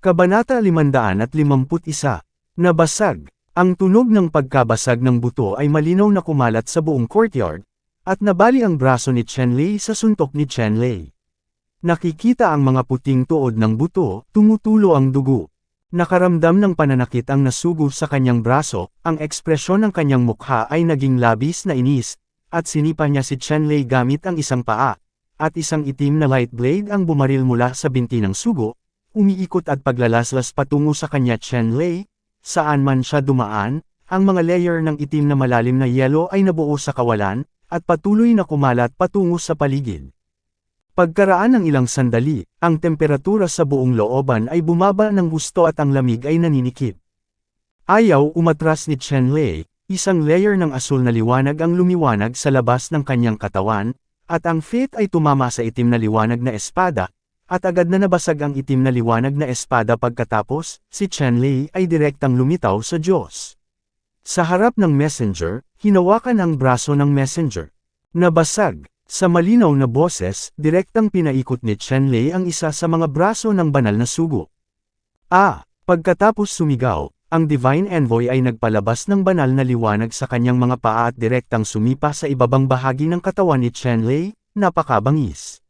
Kabanata 551. Nabasag. Ang tunog ng pagkabasag ng buto ay malinaw na kumalat sa buong courtyard, at nabali ang braso ni Chen-Lei sa suntok ni Chen-Lei. Nakikita ang mga puting tuod ng buto, tumutulo ang dugo. Nakaramdam ng pananakit ang nasugo sa kanyang braso, ang ekspresyon ng kanyang mukha ay naging labis na inis, at sinipa niya si Chen-Lei gamit ang isang paa, at isang itim na light blade ang bumaril mula sa binti ng sugo, umiikot at paglalaslas patungo sa kanya Chen-Lei. Saan man siya dumaan, ang mga layer ng itim na malalim na yelo ay nabuo sa kawalan, at patuloy na kumalat patungo sa paligid. Pagkaraan ng ilang sandali, ang temperatura sa buong looban ay bumaba ng gusto at ang lamig ay naninikip. Ayaw umatras ni Chen-Lei, isang layer ng asul na liwanag ang lumiwanag sa labas ng kanyang katawan, at ang fate ay tumama sa itim na liwanag na espada, at agad na nabasag ang itim na liwanag na espada pagkatapos, si Chen-Lei ay direktang lumitaw sa Diyos. Sa harap ng messenger, hinawakan ang braso ng messenger. Nabasag. Sa malinaw na boses, direktang pinaikot ni Chen-Lei ang isa sa mga braso ng banal na sugo. Pagkatapos sumigaw, ang Divine Envoy ay nagpalabas ng banal na liwanag sa kanyang mga paa at direktang sumipa sa ibabang bahagi ng katawan ni Chen-Lei, napakabangis.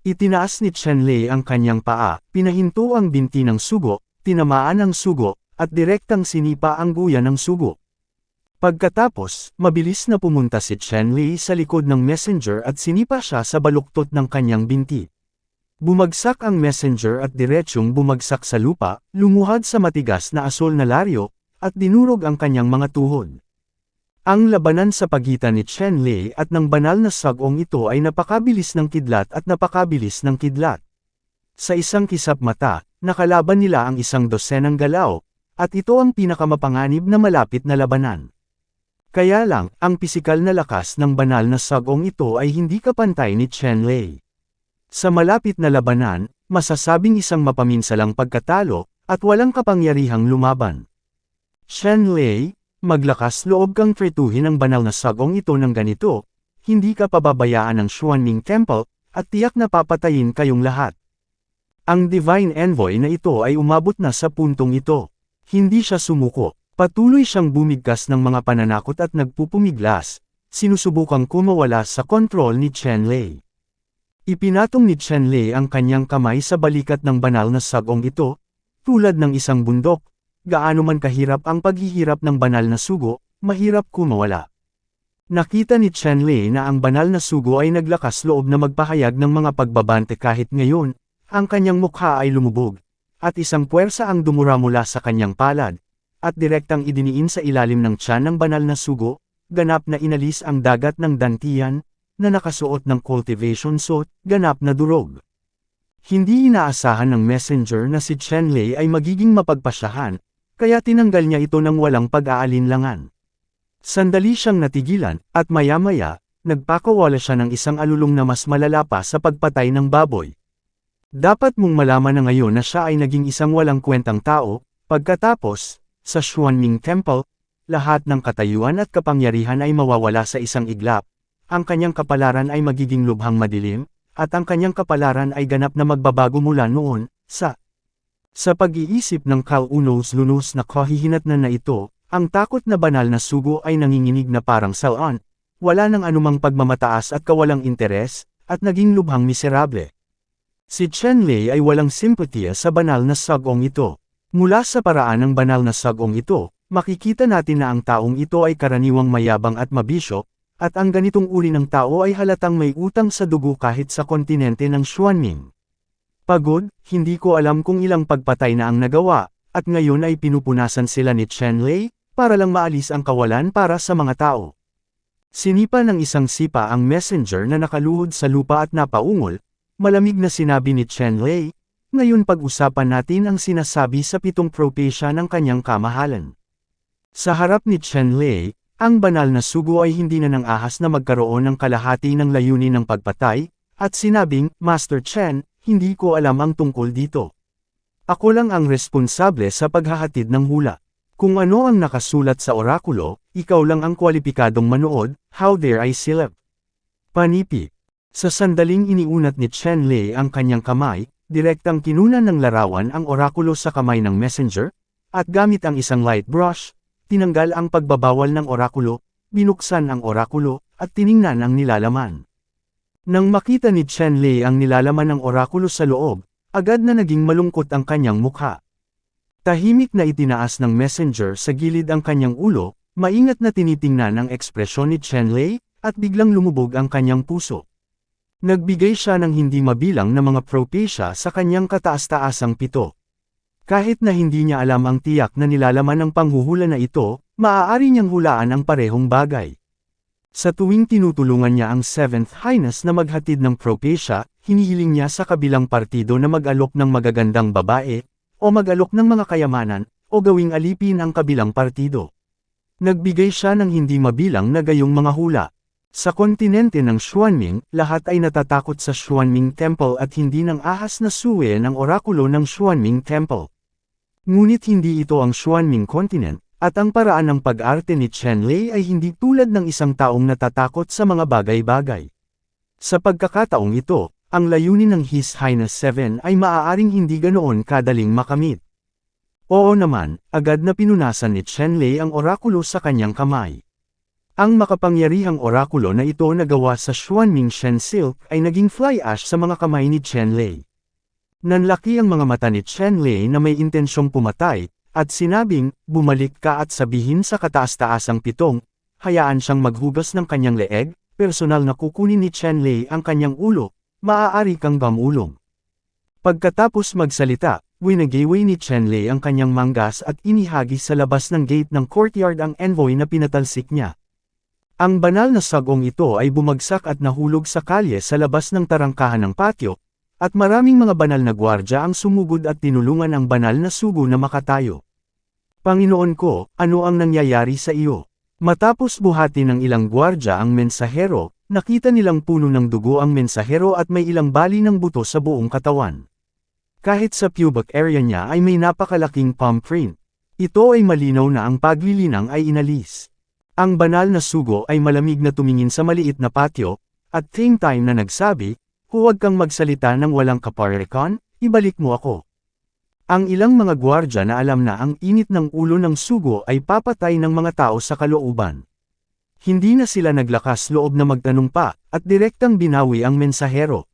Itinaas ni Chen-Lei ang kanyang paa, pinahinto ang binti ng sugo, tinamaan ang sugo, at direktang sinipa ang guya ng sugo. Pagkatapos, mabilis na pumunta si Chen-Lei sa likod ng messenger at sinipa siya sa baluktot ng kanyang binti. Bumagsak ang messenger at diretsyong bumagsak sa lupa, lumuhad sa matigas na asul na laryo, at dinurog ang kanyang mga tuhod. Ang labanan sa pagitan ni Chen-Lei at ng banal na sagong ito ay napakabilis ng kidlat at napakabilis ng kidlat. Sa isang kisap mata, nakalaban nila ang isang dosenang galaw, at ito ang pinakamapanganib na malapit na labanan. Kaya lang, ang pisikal na lakas ng banal na sagong ito ay hindi kapantay ni Chen-Lei. Sa malapit na labanan, masasabing isang mapaminsalang pagkatalo, at walang kapangyarihang lumaban. Chen-Lei, maglakas loob kang tretuhin ang banal na sagong ito ng ganito, hindi ka pababayaan ng Xuanming Temple, at tiyak na papatayin kayong lahat. Ang Divine Envoy na ito ay umabot na sa puntong ito. Hindi siya sumuko, patuloy siyang bumigkas ng mga pananakot at nagpupumiglas, sinusubukang kumawala sa kontrol ni Chen-Lei. Ipinatong ni Chen-Lei ang kanyang kamay sa balikat ng banal na sagong ito, tulad ng isang bundok. Gaano man kahirap ang paghihirap ng banal na sugo, mahirap kumawala. Nakita ni Chen-Lei na ang banal na sugo ay naglakas loob na magpahayag ng mga pagbabante kahit ngayon, ang kanyang mukha ay lumubog, at isang puwersa ang dumura mula sa kanyang palad, at direktang idiniin sa ilalim ng tiyan ng banal na sugo, ganap na inalis ang dagat ng dantian, na nakasuot ng cultivation suit, ganap na durog. Hindi inaasahan ng messenger na si Chen-Lei ay magiging mapagpasyahan, kaya tinanggal niya ito ng walang pag-aalinlangan. Sandali siyang natigilan, at maya-maya, nagpakawala siya ng isang alulong na mas malala pa sa pagpatay ng baboy. Dapat mong malaman na ngayon na siya ay naging isang walang kwentang tao, pagkatapos, sa Xuanming Temple, lahat ng katayuan at kapangyarihan ay mawawala sa isang iglap, ang kanyang kapalaran ay magiging lubhang madilim, at ang kanyang kapalaran ay ganap na magbabago mula noon, Sa pag-iisip ng kaunos-lunos na kahihinatnan na ito, ang takot na banal na sugo ay nanginginig na parang salon, wala nang anumang pagmamataas at kawalang interes, at naging lubhang miserable. Si Chen-Lei ay walang simpatiya sa banal na sagong ito. Mula sa paraan ng banal na sagong ito, makikita natin na ang taong ito ay karaniwang mayabang at mabisyo, at ang ganitong uri ng tao ay halatang may utang sa dugo kahit sa kontinente ng Xuanming. Pagod, hindi ko alam kung ilang pagpatay na ang nagawa, at ngayon ay pinupunasan sila ni Chen-Lei, para lang maalis ang kawalan para sa mga tao. Sinipa ng isang sipa ang messenger na nakaluhod sa lupa at napaungol, malamig na sinabi ni Chen-Lei, ngayon pag-usapan natin ang sinasabi sa 7 propesya ng kanyang kamahalan. Sa harap ni Chen-Lei, ang banal na sugo ay hindi na nang ahas na magkaroon ng kalahati ng layunin ng pagpatay, at sinabing, Master Chen, hindi ko alam ang tungkol dito. Ako lang ang responsable sa paghahatid ng hula. Kung ano ang nakasulat sa orakulo, ikaw lang ang kwalipikadong manood, how dare I silip? Panipi. Sa sandaling iniunat ni Chen-Lei ang kanyang kamay, direktang kinunan ng larawan ang orakulo sa kamay ng messenger, at gamit ang isang light brush, tinanggal ang pagbabawal ng orakulo, binuksan ang orakulo, at tiningnan ang nilalaman. Nang makita ni Chen Lei ang nilalaman ng orakulo sa loob, agad na naging malungkot ang kanyang mukha. Tahimik na itinaas ng messenger sa gilid ang kanyang ulo, maingat na tinitingnan ang ekspresyon ni Chen Lei, at biglang lumubog ang kanyang puso. Nagbigay siya ng hindi mabilang na mga propesya sa kanyang kataas-taasang pito. Kahit na hindi niya alam ang tiyak na nilalaman ng panghuhula na ito, maaari niyang hulaan ang parehong bagay. Sa tuwing tinutulungan niya ang 7th Highness na maghatid ng propesya, hinihiling niya sa kabilang partido na mag-alok ng magagandang babae, o mag-alok ng mga kayamanan, o gawing alipin ang kabilang partido. Nagbigay siya ng hindi mabilang na gayong mga hula. Sa kontinente ng Xuanming, lahat ay natatakot sa Xuanming Temple at hindi ng ahas na suwe ng orakulo ng Xuanming Temple. Ngunit hindi ito ang Xuanming Continent, at ang paraan ng pag-arte ni Chen Lei ay hindi tulad ng isang taong natatakot sa mga bagay-bagay. Sa pagkakataong ito, ang layunin ng His Highness 7 ay maaaring hindi ganoon kadaling makamit. Oo naman, agad na pinunasan ni Chen Lei ang orakulo sa kanyang kamay. Ang makapangyarihang orakulo na ito na gawa sa Xuanming Shen Silk ay naging fly ash sa mga kamay ni Chen Lei. Nanlaki ang mga mata ni Chen Lei na may intensyong pumatay, at sinabing, bumalik ka at sabihin sa kataas-taasang pitong, hayaan siyang maghugas ng kanyang leeg, personal na kukunin ni Chen Lei ang kanyang ulo, maaari kang gamulong. Pagkatapos magsalita, winagiway ni Chen Lei ang kanyang manggas at inihagis sa labas ng gate ng courtyard ang envoy na pinatalsik niya. Ang banal na sagong ito ay bumagsak at nahulog sa kalye sa labas ng tarangkahan ng patio, at maraming mga banal na gwardya ang sumugod at tinulungan ang banal na sugo na makatayo. Panginoon ko, ano ang nangyayari sa iyo? Matapos buhati ng ilang gwardya ang mensahero, nakita nilang puno ng dugo ang mensahero at may ilang bali ng buto sa buong katawan. Kahit sa pubic area niya ay may napakalaking palm print. Ito ay malinaw na ang paglilinang ay inalis. Ang banal na sugo ay malamig na tumingin sa maliit na patio, at same time na nagsabi, huwag kang magsalita ng walang kaparekan, ibalik mo ako. Ang ilang mga gwardya na alam na ang init ng ulo ng sugo ay papatay ng mga tao sa kalooban. Hindi na sila naglakas loob na magtanong pa, at direktang binawi ang mensahero.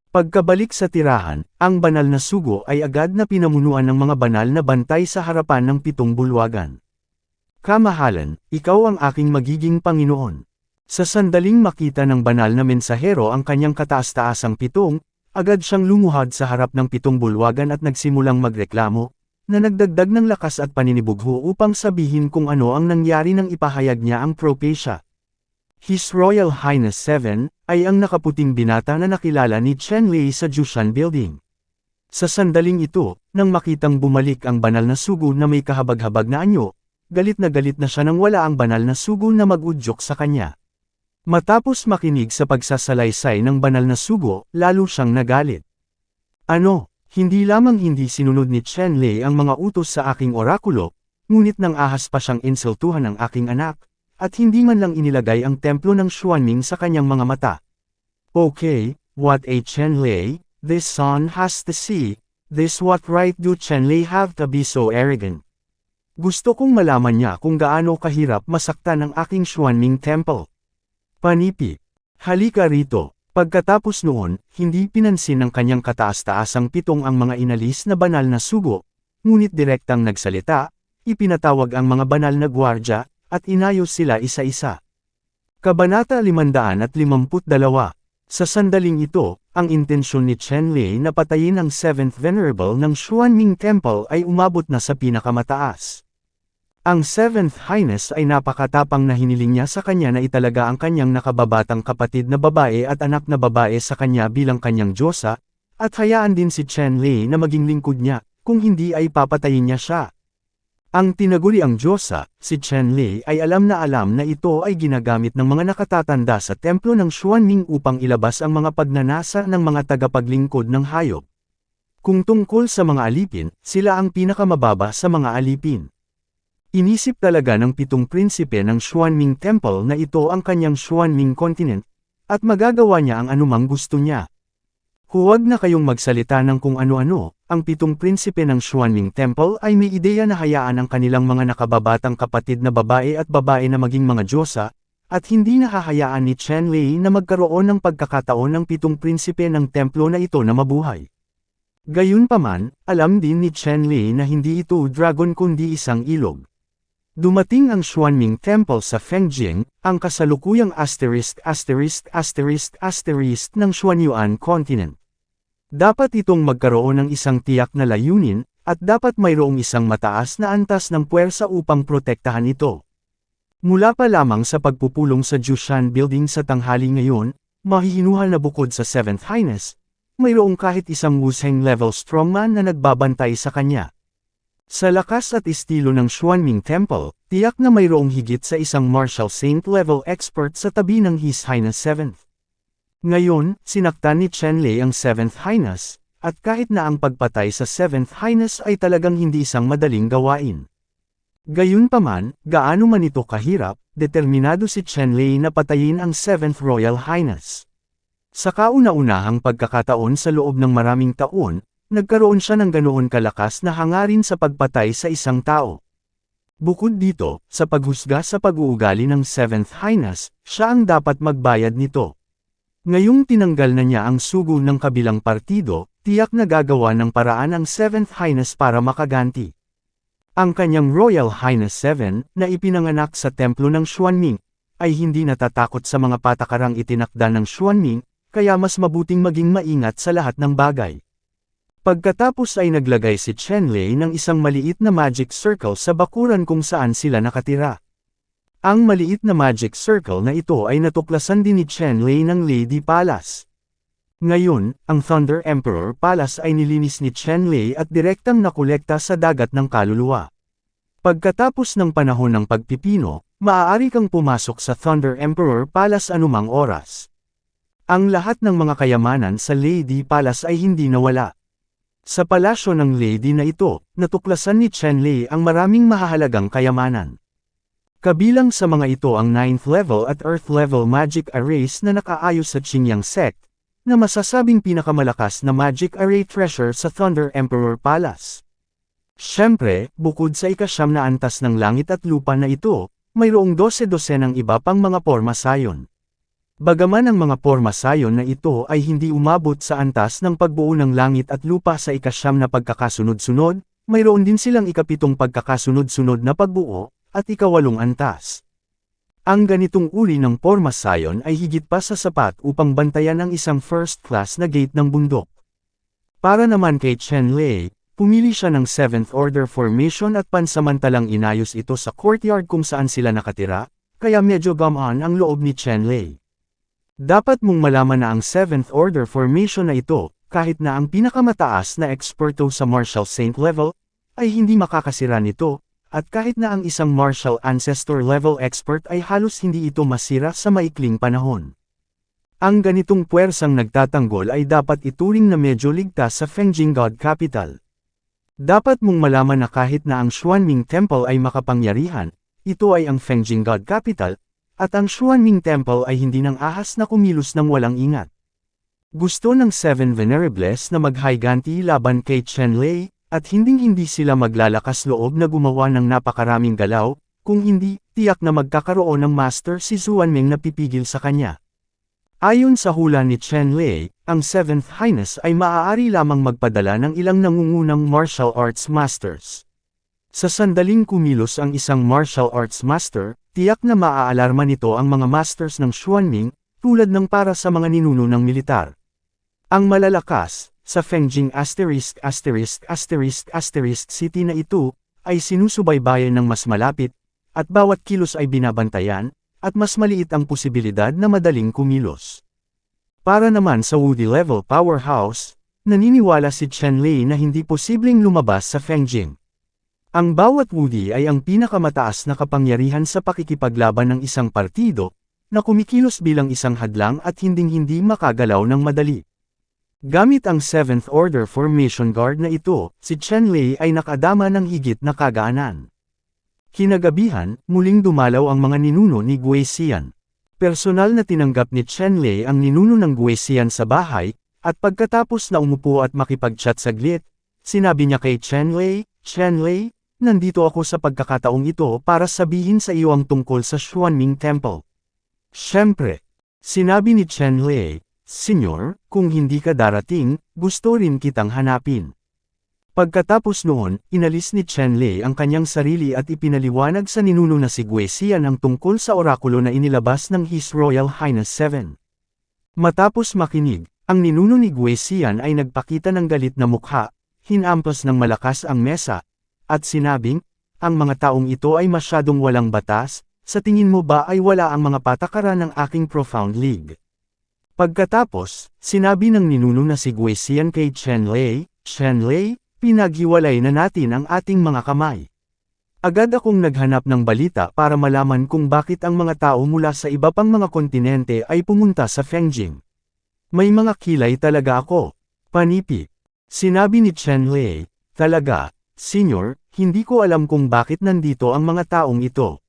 Pagkabalik sa tirahan, ang banal na sugo ay agad na pinamunuan ng mga banal na bantay sa harapan ng 7 bulwagan. Kamahalan, ikaw ang aking magiging Panginoon. Sa sandaling makita ng banal na mensahero ang kanyang kataas-taasang pitong, agad siyang lumuhad sa harap ng 7 bulwagan at nagsimulang magreklamo, na nagdagdag ng lakas at paninibugho upang sabihin kung ano ang nangyari nang ipahayag niya ang propesya. His Royal Highness 7 ay ang nakaputing binata na nakilala ni Chen Lei sa Jushan Building. Sa sandaling ito, nang makitang bumalik ang banal na sugo na may kahabag-habag na anyo, galit na siya nang wala ang banal na sugo na mag-udyok sa kanya. Matapos makinig sa pagsasalaysay ng banal na sugo, lalo siyang nagalit. Ano, hindi lamang hindi sinunod ni Chen Lei ang mga utos sa aking orakulo, ngunit nang ahas pa siyang insultuhan ng aking anak, at hindi man lang inilagay ang templo ng Xuanming sa kanyang mga mata. Okay, what a Chen Lei, this son has to see, this what right do Chen Lei have to be so arrogant. Gusto kong malaman niya kung gaano kahirap masaktan ang aking Xuanming Temple. Panipi. Halika rito. Pagkatapos noon, hindi pinansin ng kanyang kataas-taasang pitong ang mga inalis na banal na sugo, ngunit direktang nagsalita, ipinatawag ang mga banal na gwardya, at inayos sila isa-isa. Kabanata 552. Sa sandaling ito, ang intensyon ni Chen Lei na patayin ang 7th Venerable ng Xuanming Temple ay umabot na sa pinakamataas. Ang 7th Highness ay napakatapang na hiniling niya sa kanya na italaga ang kanyang nakababatang kapatid na babae at anak na babae sa kanya bilang kanyang diyosa, at hayaan din si Chen Lei na maging lingkod niya, kung hindi ay papatayin niya siya. Ang tinaguriang diyosa, si Chen Lei ay alam na ito ay ginagamit ng mga nakatatanda sa templo ng Xuanming upang ilabas ang mga pagnanasa ng mga tagapaglingkod ng hayop. Kung tungkol sa mga alipin, sila ang pinakamababa sa mga alipin. Inisip talaga ng 7 prinsipe ng Xuanming Temple na ito ang kanyang Xuanming Continent, at magagawa niya ang anumang gusto niya. Huwag na kayong magsalita ng kung ano-ano, ang 7 prinsipe ng Xuanming Temple ay may ideya na hayaan ang kanilang mga nakababatang kapatid na babae at babae na maging mga diyosa, at hindi nahahayaan ni Chen Lei na magkaroon ng pagkakataon ng 7 prinsipe ng templo na ito na mabuhay. Gayunpaman, alam din ni Chen Lei na hindi ito dragon kundi isang ilog. Dumating ang Xuanming Temple sa Fengjing, ang kasalukuyang **** ng Xuanyuan Continent. Dapat itong magkaroon ng isang tiyak na layunin, at dapat mayroong isang mataas na antas ng puwersa upang protektahan ito. Mula pa lamang sa pagpupulong sa Jushan Building sa tanghali ngayon, mahihinuhal na bukod sa 7th Highness, mayroong kahit isang Wuzheng level strongman na nagbabantay sa kanya. Sa lakas at estilo ng Xuanming Temple, tiyak na mayroong higit sa isang martial saint level expert sa tabi ng His Highness 7th. Ngayon, sinaktan ni Chen Lei ang 7th Highness, at kahit na ang pagpatay sa 7th Highness ay talagang hindi isang madaling gawain. Gayunpaman, gaano man ito kahirap, determinado si Chen Lei na patayin ang 7th Royal Highness. Sa kauna-unahang pagkakataon sa loob ng maraming taon, nagkaroon siya ng ganoon kalakas na hangarin sa pagpatay sa isang tao. Bukod dito, sa paghusga sa pag-uugali ng 7th Highness, siya ang dapat magbayad nito. Ngayong tinanggal na niya ang sugo ng kabilang partido, tiyak na gagawa ng paraan ang 7th Highness para makaganti. Ang kanyang Royal Highness 7, na ipinanganak sa templo ng Xuanming, ay hindi natatakot sa mga patakarang itinakda ng Xuanming, kaya mas mabuting maging maingat sa lahat ng bagay. Pagkatapos ay naglagay si Chen Lei ng isang maliit na magic circle sa bakuran kung saan sila nakatira. Ang maliit na magic circle na ito ay natuklasan din ni Chen Lei ng Lady Palace. Ngayon, ang Thunder Emperor Palace ay nilinis ni Chen Lei at direktang nakolekta sa dagat ng kaluluwa. Pagkatapos ng panahon ng pagpipino, maaari kang pumasok sa Thunder Emperor Palace anumang oras. Ang lahat ng mga kayamanan sa Lady Palace ay hindi nawala. Sa palasyo ng Lady na ito, natuklasan ni Chen Lei ang maraming mahahalagang kayamanan. Kabilang sa mga ito ang 9th level at Earth level magic arrays na nakaayos sa Qingyang Sect, na masasabing pinakamalakas na magic array treasure sa Thunder Emperor Palace. Siyempre, bukod sa ika-9 na antas ng langit at lupa na ito, mayroong 12 ng iba pang mga porma sayon. Bagaman ang mga porma sayon na ito ay hindi umabot sa antas ng pagbuo ng langit at lupa sa ika-9 na pagkakasunod-sunod, mayroon din silang ika-7 pagkakasunod-sunod na pagbuo, at ika-8 antas. Ang ganitong uri ng porma sayon ay higit pa sa sapat upang bantayan ang isang first-class na gate ng bundok. Para naman kay Chen Lei, pumili siya ng 7th Order Formation at pansamantalang inayos ito sa courtyard kung saan sila nakatira, kaya medyo gamaan ang loob ni Chen Lei. Dapat mong malaman na ang 7th Order Formation na ito, kahit na ang pinakamataas na eksperto sa Martial Saint level, ay hindi makakasira nito, at kahit na ang isang Martial Ancestor level expert ay halos hindi ito masira sa maikling panahon. Ang ganitong puwersang nagtatanggol ay dapat ituring na medyo ligtas sa Fengjing God Capital. Dapat mong malaman na kahit na ang Xuanming Temple ay makapangyarihan, ito ay ang Fengjing God Capital, at ang Xuanming Temple ay hindi nang ahas na kumilos ng walang ingat. Gusto ng 7 Venerables na maghiganti laban kay Chen Lei, at hinding-hindi sila maglalakas loob na gumawa ng napakaraming galaw, kung hindi, tiyak na magkakaroon ng master si Xuanming na pipigil sa kanya. Ayon sa hula ni Chen Lei, ang 7th Highness ay maaari lamang magpadala ng ilang nangungunang martial arts masters. Sa sandaling kumilos ang isang martial arts master, tiyak na maaalarma nito ang mga masters ng Xuanming, tulad ng para sa mga ninuno ng militar. Ang malalakas, sa Fengjing City na ito, ay sinusubaybayan ng mas malapit, at bawat kilos ay binabantayan, at mas maliit ang posibilidad na madaling kumilos. Para naman sa Woody level powerhouse, naniniwala si Chen Lei na hindi posibleng lumabas sa Fengjing. Ang bawat Woody ay ang pinakamataas na kapangyarihan sa pakikipaglaban ng isang partido, na kumikilos bilang isang hadlang at hinding-hindi makagalaw ng madali. Gamit ang 7th Order Formation Guard na ito, si Chen Lei ay nakadama ng higit na kagaanan. Kinagabihan, muling dumalaw ang mga ninuno ni Gui Xian. Personal na tinanggap ni Chen Lei ang ninuno ng Gui Xian sa bahay, At pagkatapos na umupo at makipag-chat saglit, sinabi niya kay Chen Lei, nandito ako sa pagkakataong ito para sabihin sa iyo ang tungkol sa Xuanming Temple. Siyempre, sinabi ni Chen Lei, Senyor, kung hindi ka darating, gusto rin kitang hanapin. Pagkatapos noon, inalis ni Chen Lei ang kanyang sarili at ipinaliwanag sa ninuno na si Gui Xian ang tungkol sa orakulo na inilabas ng His Royal Highness 7. Matapos makinig, ang ninuno ni Gui Xian ay nagpakita ng galit na mukha, hinampas ng malakas ang mesa, at sinabing, ang mga taong ito ay masyadong walang batas, sa tingin mo ba ay wala ang mga patakaran ng aking Profound League? Pagkatapos, sinabi ng ninuno na si Gui Xian kay Chen Lei, pinaghiwalay na natin ang ating mga kamay. Agad akong naghanap ng balita para malaman kung bakit ang mga tao mula sa iba pang mga kontinente ay pumunta sa Fengjing. May mga kilay talaga ako. Panipi. Sinabi ni Chen Lei, talaga, Senyor, hindi ko alam kung bakit nandito ang mga taong ito.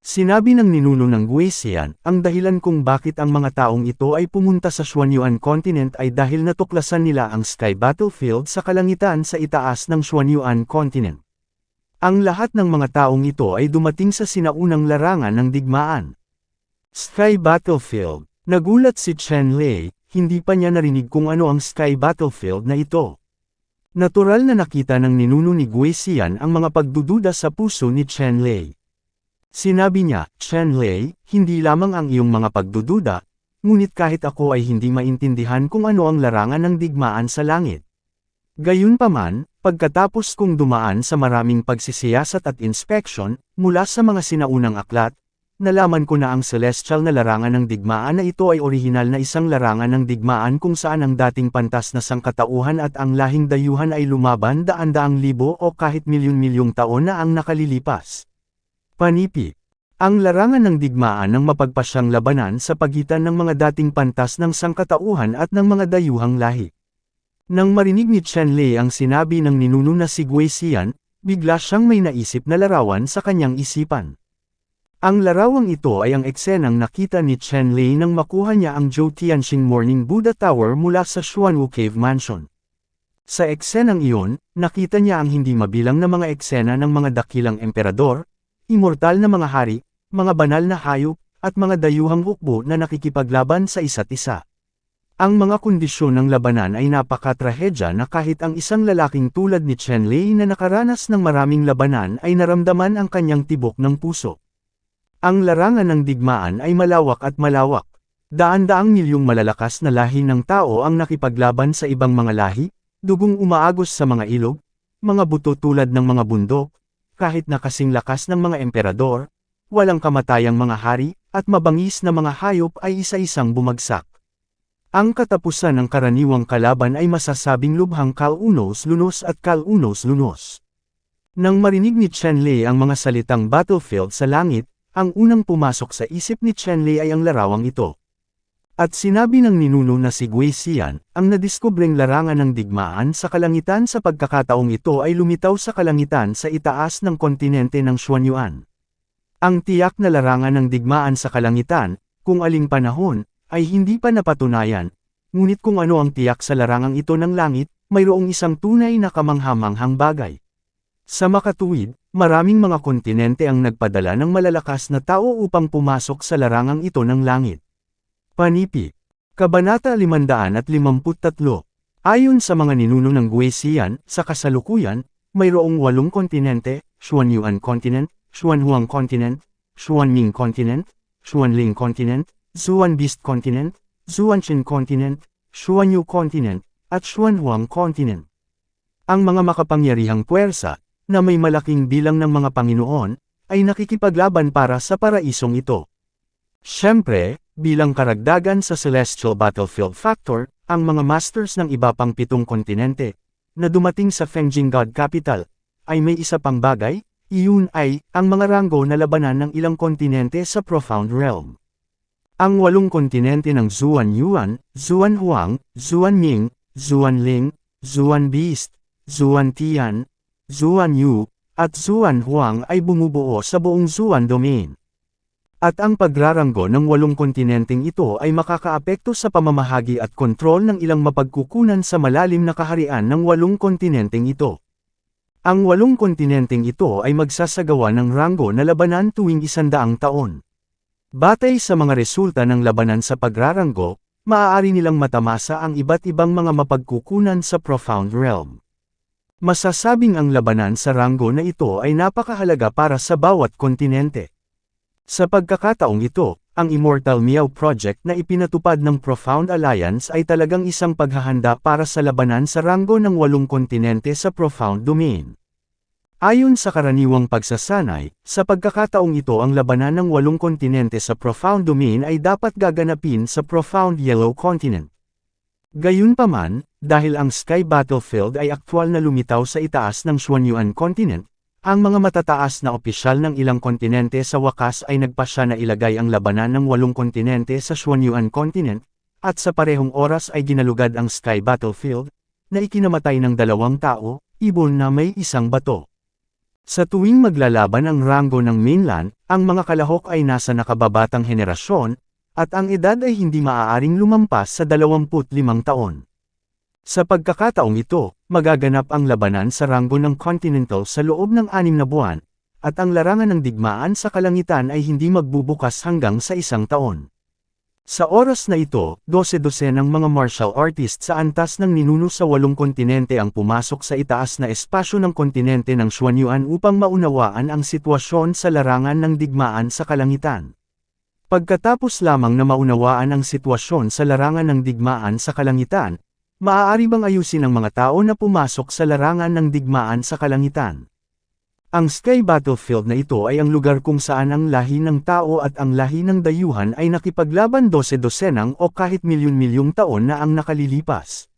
Sinabi ng ninuno ng Gui Xian, ang dahilan kung bakit ang mga taong ito ay pumunta sa Xuanyuan Continent ay dahil natuklasan nila ang Sky Battlefield sa kalangitan sa itaas ng Xuanyuan Continent. Ang lahat ng mga taong ito ay dumating sa sinaunang larangan ng digmaan. Sky Battlefield. Nagulat si Chen Lei, hindi pa niya narinig kung ano ang Sky Battlefield na ito. Natural na nakita ng ninuno ni Gui Xian ang mga pagdududa sa puso ni Chen Lei. Sinabi niya, Chen Lei, hindi lamang ang iyong mga pagdududa, ngunit kahit ako ay hindi maintindihan kung ano ang larangan ng digmaan sa langit. Gayunpaman, pagkatapos kong dumaan sa maraming pagsisiyasat at inspection, mula sa mga sinaunang aklat, nalaman ko na ang celestial na larangan ng digmaan na ito ay orihinal na isang larangan ng digmaan kung saan ang dating pantas na sangkatauhan at ang lahing dayuhan ay lumaban daan-daang libo o kahit milyon-milyong taon na ang nakalilipas. Panipi. Ang larangan ng digmaan ng mapagpasyang labanan sa pagitan ng mga dating pantas ng sangkatauhan at ng mga dayuhang lahi. Nang marinig ni Chen Lei ang sinabi ng ninuno na si Gui Xian, bigla siyang may naisip na larawan sa kanyang isipan. Ang larawang ito ay ang eksenang nakita ni Chen Lei nang makuha niya ang Zhou Tianxing Morning Buddha Tower mula sa Xuanwu Cave Mansion. Sa eksenang iyon, nakita niya ang hindi mabilang na mga eksena ng mga dakilang emperador, immortal na mga hari, mga banal na hayop, at mga dayuhang hukbo na nakikipaglaban sa isa't isa. Ang mga kondisyon ng labanan ay napakatrahedya na kahit ang isang lalaking tulad ni Chen Lei na nakaranas ng maraming labanan ay naramdaman ang kanyang tibok ng puso. Ang larangan ng digmaan ay malawak at malawak. Daan-daang milyong malalakas na lahi ng tao ang nakipaglaban sa ibang mga lahi, dugong umaagos sa mga ilog, mga buto tulad ng mga bundok, kahit na kasing lakas ng mga emperador, walang kamatayang mga hari, at mabangis na mga hayop ay isa-isang bumagsak. Ang katapusan ng karaniwang kalaban ay masasabing lubhang kalunos-lunos at kalunos-lunos. Nang marinig ni Chen Lei ang mga salitang battlefield sa langit, ang unang pumasok sa isip ni Chen Lei ay ang larawang ito. At sinabi ng ninuno na si Gui Xian, ang nadiskubreng larangan ng digmaan sa kalangitan sa pagkakataong ito ay lumitaw sa kalangitan sa itaas ng kontinente ng Xuanyuan. Ang tiyak na larangan ng digmaan sa kalangitan, kung aling panahon, ay hindi pa napatunayan, ngunit kung ano ang tiyak sa larangang ito ng langit, mayroong isang tunay na kamanghamanghang bagay. Sa makatuwid, maraming mga kontinente ang nagpadala ng malalakas na tao upang pumasok sa larangang ito ng langit. Panipi. Kabanata 553. Ayon sa mga ninuno ng Gui Xian, sa kasalukuyan, mayroong 8 kontinente, Xuanyuan Continent, Xuanhuang Continent, Xuanming Continent, Xuanling Continent, Xuan Beast Continent, Xuanchen Continent, Xuanyu Continent, at Xuanhuang Continent. Ang mga makapangyarihang puwersa, na may malaking bilang ng mga Panginoon, ay nakikipaglaban para sa paraisong ito. Siyempre, bilang karagdagan sa Celestial Battlefield Factor, ang mga masters ng iba pang 7 kontinente, na dumating sa Fengjing God Capital, ay may isa pang bagay, iyon ay, ang mga ranggo na labanan ng ilang kontinente sa Profound Realm. Ang 8 kontinente ng Xuanyuan, Xuanhuang, Xuanming, Xuanling, Xuan Beast, Xuantian, Xuanyu, at Xuanhuang ay bumubuo sa buong Xuan Domain. At ang pagraranggo ng 8 kontinenteng ito ay makakaapekto sa pamamahagi at kontrol ng ilang mapagkukunan sa malalim na kaharian ng 8 kontinenteng ito. Ang 8 kontinenteng ito ay magsasagawa ng ranggo na labanan tuwing 100 taon. Batay sa mga resulta ng labanan sa pagraranggo, maaari nilang matamasa ang iba't ibang mga mapagkukunan sa Profound Realm. Masasabing ang labanan sa ranggo na ito ay napakahalaga para sa bawat kontinente. Sa pagkakataong ito, ang Immortal Meow Project na ipinatupad ng Profound Alliance ay talagang isang paghahanda para sa labanan sa ranggo ng 8 kontinente sa Profound Domain. Ayon sa karaniwang pagsasanay, sa pagkakataong ito ang labanan ng 8 kontinente sa Profound Domain ay dapat gaganapin sa Profound Yellow Continent. Gayunpaman, dahil ang Sky Battlefield ay aktwal na lumitaw sa itaas ng Xuanyuan Continent, ang mga matataas na opisyal ng ilang kontinente sa wakas ay nagpasya na ilagay ang labanan ng 8 kontinente sa Xuanyuan Continent, at sa parehong oras ay ginalugad ang Sky Battlefield, na ikinamatay ng 2 tao, ibon na may isang bato. Sa tuwing maglalaban ang ranggo ng mainland, ang mga kalahok ay nasa nakababatang henerasyon, at ang edad ay hindi maaaring lumampas sa 25 taon. Sa pagkakataong ito, magaganap ang labanan sa ranggo ng Continental sa loob ng 6 na buwan, at ang larangan ng digmaan sa kalangitan ay hindi magbubukas hanggang sa 1 taon. Sa oras na ito, 12 ng mga martial artists sa antas ng ninuno sa 8 kontinente ang pumasok sa itaas na espasyo ng kontinente ng Xuanyuan upang maunawaan ang sitwasyon sa larangan ng digmaan sa kalangitan. Pagkatapos lamang na maunawaan ang sitwasyon sa larangan ng digmaan sa kalangitan, maaari bang ayusin ng mga tao na pumasok sa larangan ng digmaan sa kalangitan? Ang Sky Battlefield na ito ay ang lugar kung saan ang lahi ng tao at ang lahi ng dayuhan ay nakipaglaban 12 o kahit milyon-milyong taon na ang nakalilipas.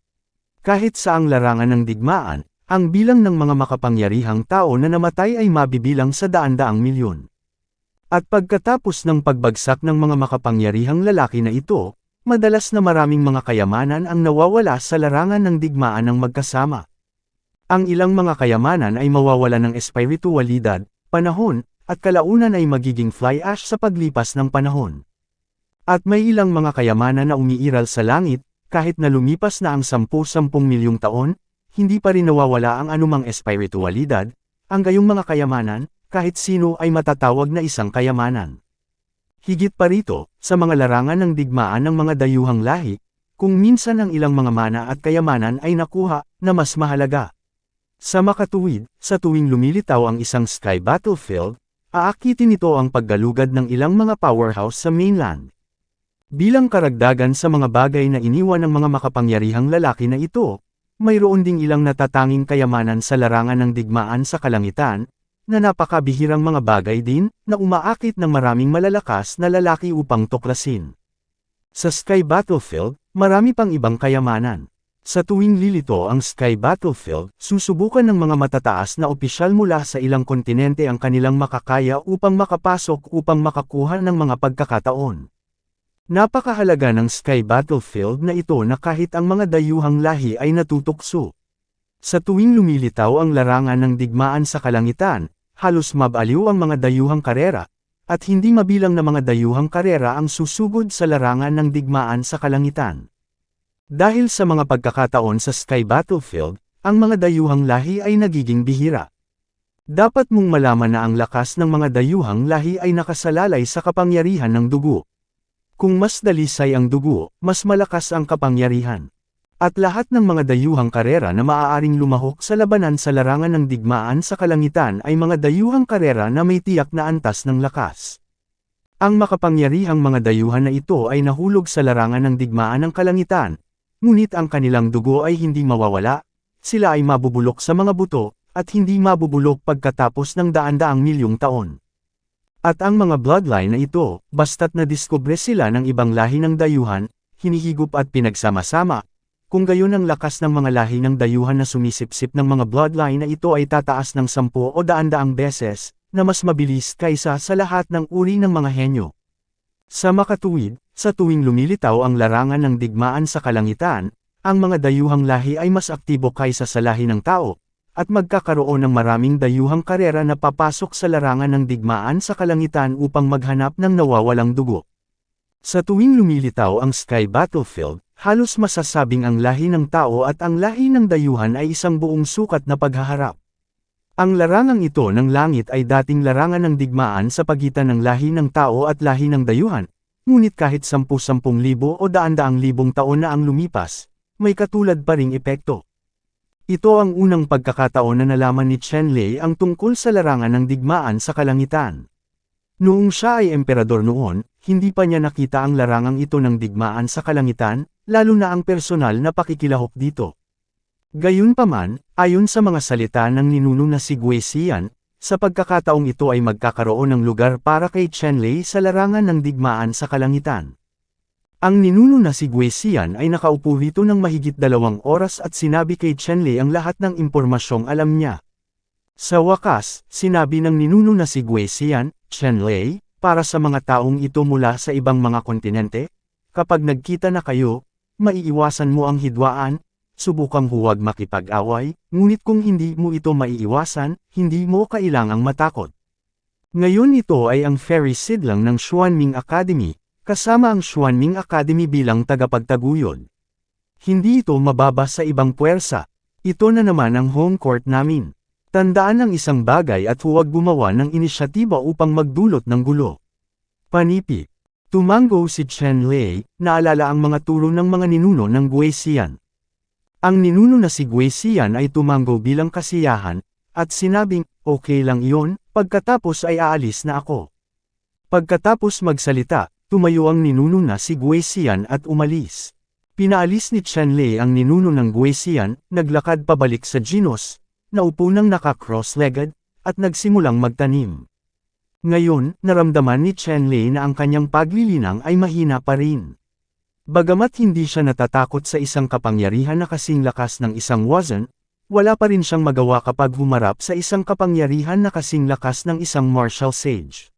Kahit sa ang larangan ng digmaan, ang bilang ng mga makapangyarihang tao na namatay ay mabibilang sa daan-daang milyon. At pagkatapos ng pagbagsak ng mga makapangyarihang lalaki na ito, madalas na maraming mga kayamanan ang nawawala sa larangan ng digmaan ng magkasama. Ang ilang mga kayamanan ay mawawala ng espiritualidad, panahon, at kalaunan ay magiging fly ash sa paglipas ng panahon. At may ilang mga kayamanan na umiiral sa langit, kahit na lumipas na ang 10-10 milyong taon, hindi pa rin nawawala ang anumang espiritualidad, ang gayong mga kayamanan, kahit sino ay matatawag na isang kayamanan. Higit pa rito, sa mga larangan ng digmaan ng mga dayuhang lahi, kung minsan ang ilang mga mana at kayamanan ay nakuha, na mas mahalaga. Sa makatuwid, sa tuwing lumilitaw ang isang Sky Battlefield, aakitin ito ang paggalugad ng ilang mga powerhouse sa mainland. Bilang karagdagan sa mga bagay na iniwan ng mga makapangyarihang lalaki na ito, mayroon ding ilang natatanging kayamanan sa larangan ng digmaan sa kalangitan, na napakabihirang mga bagay din, na umaakit ng maraming malalakas na lalaki upang tuklasin. Sa Sky Battlefield, marami pang ibang kayamanan. Sa tuwing lilito ang Sky Battlefield, susubukan ng mga matataas na opisyal mula sa ilang kontinente ang kanilang makakaya upang makapasok upang makakuha ng mga pagkakataon. Napakahalaga ng Sky Battlefield na ito na kahit ang mga dayuhang lahi ay natutukso. Sa tuwing lumilitaw ang larangan ng digmaan sa kalangitan, halos mabaliw ang mga dayuhang karera, at hindi mabilang na mga dayuhang karera ang susugod sa larangan ng digmaan sa kalangitan. Dahil sa mga pagkakataon sa Sky Battlefield, ang mga dayuhang lahi ay nagiging bihira. Dapat mong malaman na ang lakas ng mga dayuhang lahi ay nakasalalay sa kapangyarihan ng dugo. Kung mas dalisay ang dugo, mas malakas ang kapangyarihan. At lahat ng mga dayuhang karera na maaaring lumahok sa labanan sa larangan ng digmaan sa kalangitan ay mga dayuhang karera na may tiyak na antas ng lakas. Ang makapangyarihang mga dayuhan na ito ay nahulog sa larangan ng digmaan ng kalangitan, ngunit ang kanilang dugo ay hindi mawawala, sila ay mabubulok sa mga buto, at hindi mabubulok pagkatapos ng daan-daang milyong taon. At ang mga bloodline na ito, basta't nadiskubre sila ng ibang lahi ng dayuhan, hinihigop at pinagsama-sama, kung gayon ang lakas ng mga lahi ng dayuhan na sumisipsip ng mga bloodline na ito ay tataas ng 10 o daan-daang beses, na mas mabilis kaysa sa lahat ng uri ng mga henyo. Sa makatuwid, sa tuwing lumilitaw ang larangan ng digmaan sa kalangitan, ang mga dayuhang lahi ay mas aktibo kaysa sa lahi ng tao, at magkakaroon ng maraming dayuhang karera na papasok sa larangan ng digmaan sa kalangitan upang maghanap ng nawawalang dugo. Sa tuwing lumilitaw ang Sky Battlefield, halos masasabing ang lahi ng tao at ang lahi ng dayuhan ay isang buong sukat na paghaharap. Ang larangang ito ng langit ay dating larangan ng digmaan sa pagitan ng lahi ng tao at lahi ng dayuhan, ngunit kahit 10,000 o daan-daang libong taon na ang lumipas, may katulad pa ring epekto. Ito ang unang pagkakataon na nalaman ni Chen Lei ang tungkol sa larangan ng digmaan sa kalangitan. Noong siya ay emperador noon, hindi pa niya nakita ang larangang ito ng digmaan sa kalangitan, lalo na ang personal na pakikilahok dito. Gayunpaman, ayon sa mga salita ng ninuno na si Gui Xian, sa pagkakataong ito ay magkakaroon ng lugar para kay Chen Lei sa larangan ng digmaan sa kalangitan. Ang ninuno na si Gui Xian ay nakaupo rito ng mahigit 2 oras at sinabi kay Chen Lei ang lahat ng impormasyong alam niya. Sa wakas, sinabi ng ninuno na si Gui Xian, Chen Lei, para sa mga taong ito mula sa ibang mga kontinente, kapag nagkita na kayo, maiiwasan mo ang hidwaan, subukang huwag makipag-away, ngunit kung hindi mo ito maiiwasan, hindi mo kailangang matakot. Ngayon ito ay ang Fairy Seed lang ng Xuanming Academy, kasama ang Xuanming Academy bilang tagapagtaguyod. Hindi ito mababa sa ibang puwersa. Ito na naman ang home court namin. Tandaan ang isang bagay at huwag gumawa ng inisyatiba upang magdulot ng gulo. Panipi. Tumango si Chen Lei, naalala ang mga turo ng mga ninuno ng Gui Xian. Ang ninuno na si Gui Xian ay tumango bilang kasiyahan, at sinabing, okay lang iyon, pagkatapos ay aalis na ako. Pagkatapos magsalita, tumayo ang ninuno na si Gui Xian at umalis. Pinaalis ni Chen Lei ang ninuno ng Gui Xian, naglakad pabalik sa Ginos, naupo ng naka-cross-legged, at nagsimulang magtanim. Ngayon, naramdaman ni Chen Lei na ang kanyang paglilinang ay mahina pa rin. Bagamat hindi siya natatakot sa isang kapangyarihan na kasing lakas ng isang Wuzhen, wala pa rin siyang magawa kapag humarap sa isang kapangyarihan na kasing lakas ng isang martial sage.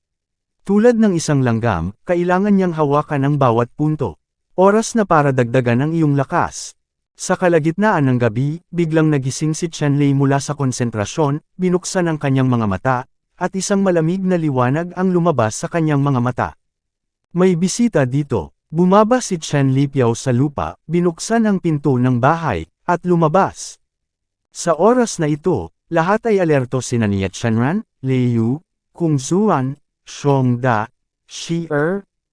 Tulad ng isang langgam, kailangan niyang hawakan ang bawat punto. Oras na para dagdagan ang iyong lakas. Sa kalagitnaan ng gabi, biglang nagising si Chen Lei mula sa konsentrasyon, binuksan ang kanyang mga mata, at isang malamig na liwanag ang lumabas sa kanyang mga mata. May bisita dito. Bumaba si Chen Lipiao sa lupa, binuksan ang pinto ng bahay, at lumabas. Sa oras na ito, lahat ay alerto sina Nia Chenran, Lei Yu, Kung Zuan, Xiong Da, Shi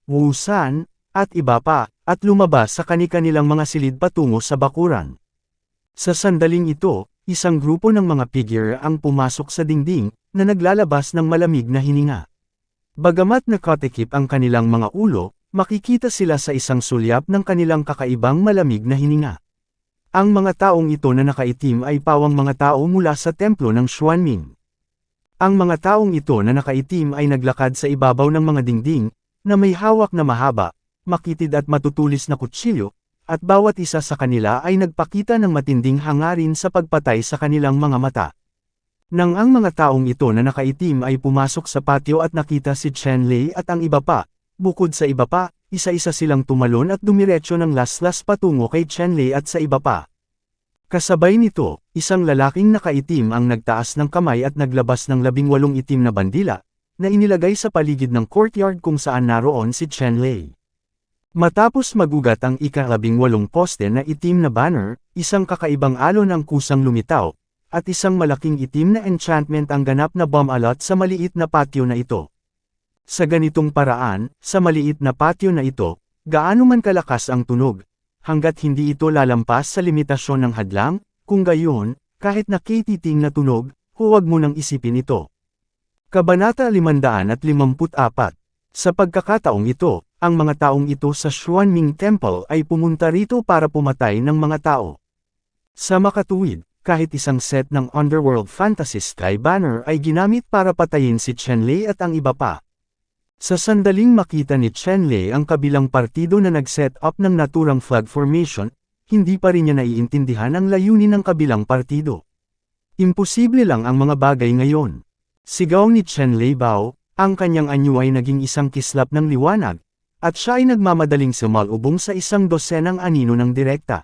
Wu San, at iba pa, at lumabas sa kani-kanilang mga silid patungo sa bakuran. Sa sandaling ito, isang grupo ng mga figure ang pumasok sa dingding, na naglalabas ng malamig na hininga. Bagamat nakatikip ang kanilang mga ulo, makikita sila sa isang sulyap ng kanilang kakaibang malamig na hininga. Ang mga taong ito na nakaitim ay pawang mga tao mula sa templo ng Xuanming. Ang mga taong ito na nakaitim ay naglakad sa ibabaw ng mga dingding, na may hawak na mahaba, makitid at matutulis na kutsilyo, at bawat isa sa kanila ay nagpakita ng matinding hangarin sa pagpatay sa kanilang mga mata. Nang ang mga taong ito na nakaitim ay pumasok sa patio at nakita si Chen Lei at ang iba pa, bukod sa iba pa, isa-isa silang tumalon at dumiretso ng laslas patungo kay Chen Lei at sa iba pa. Kasabay nito, isang lalaking nakaitim ang nagtaas ng kamay at naglabas ng 18 itim na bandila, na inilagay sa paligid ng courtyard kung saan naroon si Chen Lei. Matapos magugat ang ika-18 poste na itim na banner, isang kakaibang alon ang kusang lumitaw, at isang malaking itim na enchantment ang ganap na bomb alot sa maliit na patio na ito. Sa ganitong paraan, sa maliit na patio na ito, gaano man kalakas ang tunog, hanggat hindi ito lalampas sa limitasyon ng hadlang, kung gayon, kahit nakititing na tunog, huwag mo nang isipin ito. Kabanata 554. Sa pagkakataong ito, ang mga taong ito sa Xuanming Temple ay pumunta rito para pumatay ng mga tao. Sa makatuwid, kahit isang set ng Underworld Fantasy Sky Banner ay ginamit para patayin si Chen Lei at ang iba pa. Sa sandaling makita ni Chen Lei ang kabilang partido na nag-set up ng naturang flag formation, hindi pa rin niya naiintindihan ang layunin ng kabilang partido. Imposible lang ang mga bagay ngayon. Sigaw ni Chen Lei Bao, ang kanyang anyo ay naging isang kislap ng liwanag, at siya ay nagmamadaling sumalubong sa 12 anino ng direkta.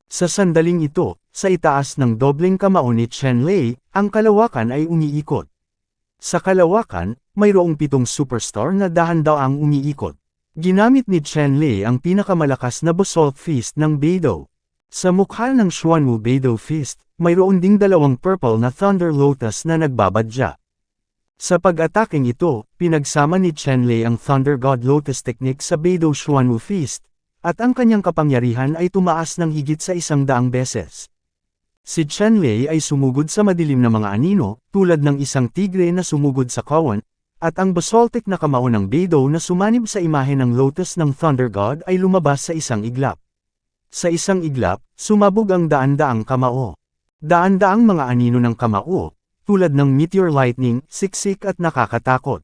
Sa sandaling ito, sa itaas ng dobleng kamao ni Chenlei, ang kalawakan ay umiikot. Sa kalawakan, mayroong 7 superstar na dahan-daang umiikot. Ginamit ni Chenlei ang pinakamalakas na basalt fist ng Beidou. Sa mukha ng Xuanwu Beidou fist, mayroon ding 2 purple na Thunder Lotus na nagbabadya. Sa pag-ataking ito, pinagsama ni Chenlei ang Thunder God Lotus technique sa Beidou Xuanwu fist, at ang kanyang kapangyarihan ay tumaas ng higit sa 100 beses. Si Chenlei ay sumugod sa madilim na mga anino, tulad ng isang tigre na sumugod sa kawan, at ang basaltic na kamao ng Beidou na sumanib sa imahe ng lotus ng Thunder God ay lumabas sa isang iglap. Sa isang iglap, sumabog ang daan-daang kamao. Daan-daang mga anino ng kamao, tulad ng meteor lightning, siksik at nakakatakot.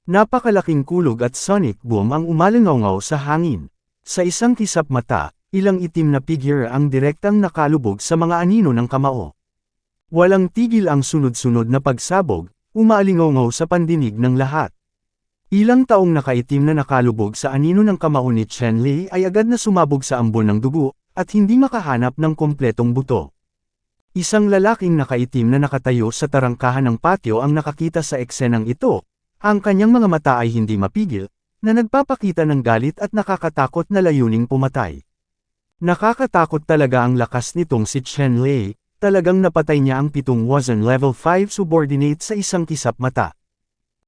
Napakalaking kulog at sonic boom ang umalingaw sa hangin. Sa isang kisap mata, ilang itim na figure ang direktang nakalubog sa mga anino ng kamao. Walang tigil ang sunod-sunod na pagsabog, umaalingaw sa pandinig ng lahat. Ilang taong nakaitim na nakalubog sa anino ng kamao ni Chenlei ay agad na sumabog sa ambon ng dugo, at hindi makahanap ng kompletong buto. Isang lalaking nakaitim na nakatayo sa tarangkahan ng patio ang nakakita sa eksenang ito. Ang kanyang mga mata ay hindi mapigil, na nagpapakita ng galit at nakakatakot na layuning pumatay. Nakakatakot talaga ang lakas nitong si Chenlei, talagang napatay niya ang 7 Wazen level 5 subordinate sa isang kisap mata.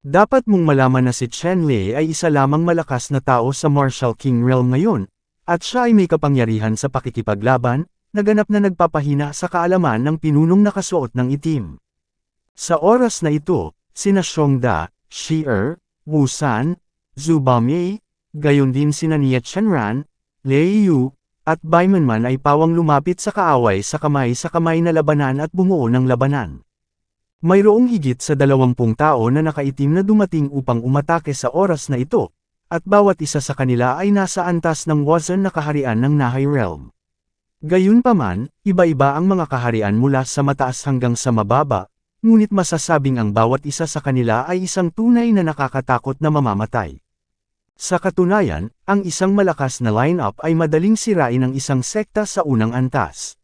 Dapat mong malaman na si Chenlei ay isa lamang malakas na tao sa Martial King Realm ngayon, at siya ay may kapangyarihan sa pakikipaglaban, naganap na nagpapahina sa kaalaman ng pinunong nakasuot ng itim. Sa oras na ito, sina Xiongda, Shi Er, Wu San, Zhu Bamei, gayon din sina Nie Chenran, Lei Yu, at Baimanman ay pawang lumapit sa kaaway sa kamay na labanan at bumuo ng labanan. Mayroong higit sa 20 tao na nakaitim na dumating upang umatake sa oras na ito, at bawat isa sa kanila ay nasa antas ng Wazen na kaharian ng Nahai Realm. Gayunpaman, iba-iba ang mga kaharian mula sa mataas hanggang sa mababa, ngunit masasabing ang bawat isa sa kanila ay isang tunay na nakakatakot na mamamatay. Sa katunayan, ang isang malakas na lineup ay madaling sirain ng isang sekta sa unang antas.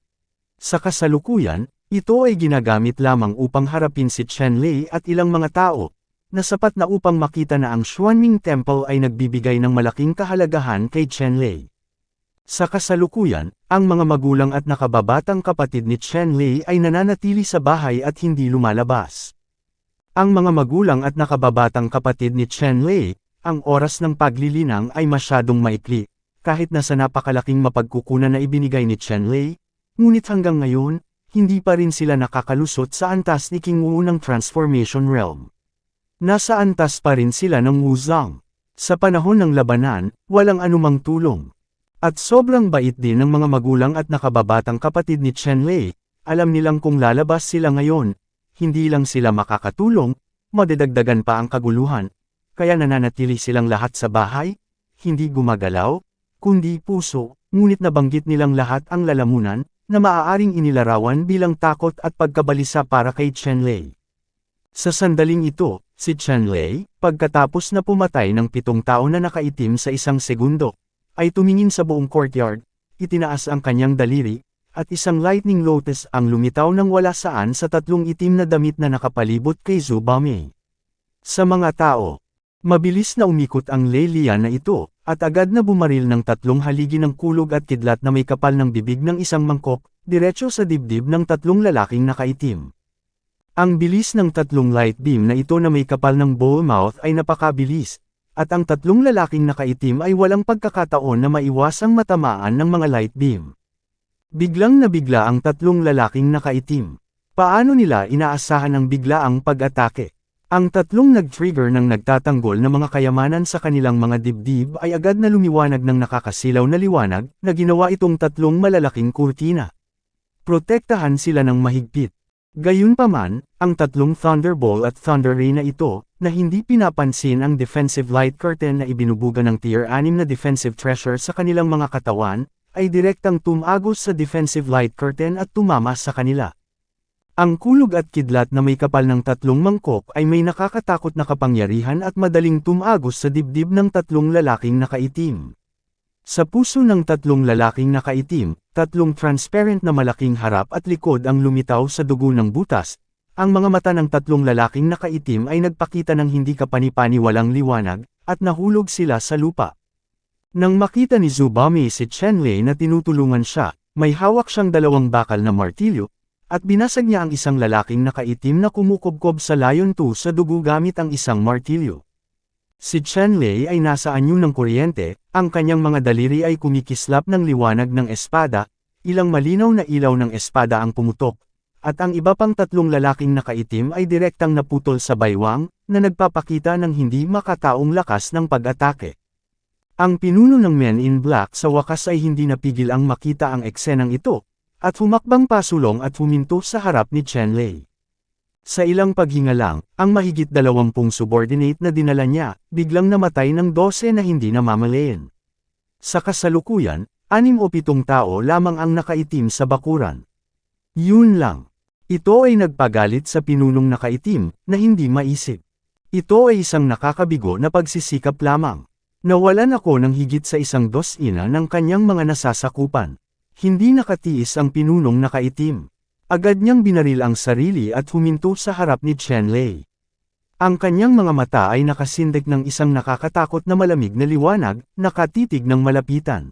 Sa kasalukuyan, ito ay ginagamit lamang upang harapin si Chenlei at ilang mga tao, na sapat na upang makita na ang Xuanming Temple ay nagbibigay ng malaking kahalagahan kay Chenlei. Sa kasalukuyan, ang mga magulang at nakababatang kapatid ni Chenlei ay nananatili sa bahay at hindi lumalabas. Ang mga magulang at nakababatang kapatid ni Chenlei, ang oras ng paglilinang ay masyadong maikli, kahit na sa napakalaking mapagkukunan na ibinigay ni Chenlei, ngunit hanggang ngayon, hindi pa rin sila nakakalusot sa antas ni King Wu ng Transformation Realm. Nasa antas pa rin sila ng Wu Zhang. Sa panahon ng labanan, walang anumang tulong. At sobrang bait din ng mga magulang at nakababatang kapatid ni Chenlei, alam nilang kung lalabas sila ngayon, hindi lang sila makakatulong, madadagdagan pa ang kaguluhan, kaya nananatili silang lahat sa bahay, hindi gumagalaw, kundi puso, ngunit nabanggit nilang lahat ang lalamunan, na maaaring inilarawan bilang takot at pagkabalisa para kay Chenlei. Sa sandaling ito, si Chenlei, pagkatapos na pumatay ng 7 tao na nakaitim sa isang segundo, ay tumingin sa buong courtyard, itinaas ang kanyang daliri, at isang lightning lotus ang lumitaw ng wala saan sa 3 itim na damit na nakapalibot kay Zhu Bamei. Sa mga tao, mabilis na umikot ang Leilian na ito, at agad na bumaril ng 3 haligi ng kulog at kidlat na may kapal ng bibig ng isang mangkok, diretso sa dibdib ng 3 lalaking nakaitim. Ang bilis ng 3 light beam na ito na may kapal ng bowl mouth ay napakabilis, at ang 3 lalaking nakaitim ay walang pagkakataon na maiwasang matamaan ng mga light beam. Biglang nabigla ang 3 lalaking nakaitim. Paano nila inaasahan ang biglaang pag-atake? Ang 3 nag-trigger ng nagtatanggol na mga kayamanan sa kanilang mga dibdib ay agad na lumiwanag ng nakakasilaw na liwanag, na ginawa itong 3 malalaking kurtina. Protektahan sila ng mahigpit. Gayunpaman, ang 3 Thunderbolt at Thunder Ray na ito, na hindi pinapansin ang defensive light curtain na ibinubuga ng Tier 6 na defensive treasure sa kanilang mga katawan, ay direktang tumagos sa defensive light curtain at tumama sa kanila. Ang kulog at kidlat na may kapal ng 3 mangkok ay may nakakatakot na kapangyarihan at madaling tumagos sa dibdib ng 3 lalaking nakaitim. Sa puso ng 3 lalaking nakaitim, Tatlong transparent na malaking harap at likod ang lumitaw sa dugo ng butas. Ang mga mata ng tatlong lalaking nakaitim ay nagpakita ng hindi kapani-paniwalang liwanag, at nahulog sila sa lupa. Nang makita ni Zubami si Chenlei na tinutulungan siya, may hawak siyang dalawang bakal na martilyo, at binasag niya ang isang lalaking nakaitim na kumukubkob sa layon 2 sa dugo gamit ang isang martilyo. Si Chenlei ay nasa anyo ng kuryente, ang kanyang mga daliri ay kumikislap ng liwanag ng espada, ilang malinaw na ilaw ng espada ang pumutok, at ang iba pang tatlong lalaking nakaitim ay direktang naputol sa baywang, na nagpapakita ng hindi makataong lakas ng pag-atake. Ang pinuno ng Men in Black sa wakas ay hindi napigil ang makita ang eksenang ito, at humakbang pasulong at huminto sa harap ni Chenlei. Sa ilang paghinga lang, ang mahigit 20 subordinate na dinala niya, biglang namatay ng 12 na hindi namamalayan. Sa kasalukuyan, 6 o 7 tao lamang ang nakaitim sa bakuran. Yun lang. Ito ay nagpagalit sa pinunong nakaitim, na hindi maisip. Ito ay isang nakakabigo na pagsisikap lamang. Nawalan ako ng higit sa 1 dosina ng kanyang mga nasasakupan. Hindi nakatiis ang pinunong nakaitim. Agad niyang binaril ang sarili at huminto sa harap ni Chenlei. Ang kanyang mga mata ay nakasindak ng isang nakakatakot na malamig na liwanag, nakatitig ng malapitan.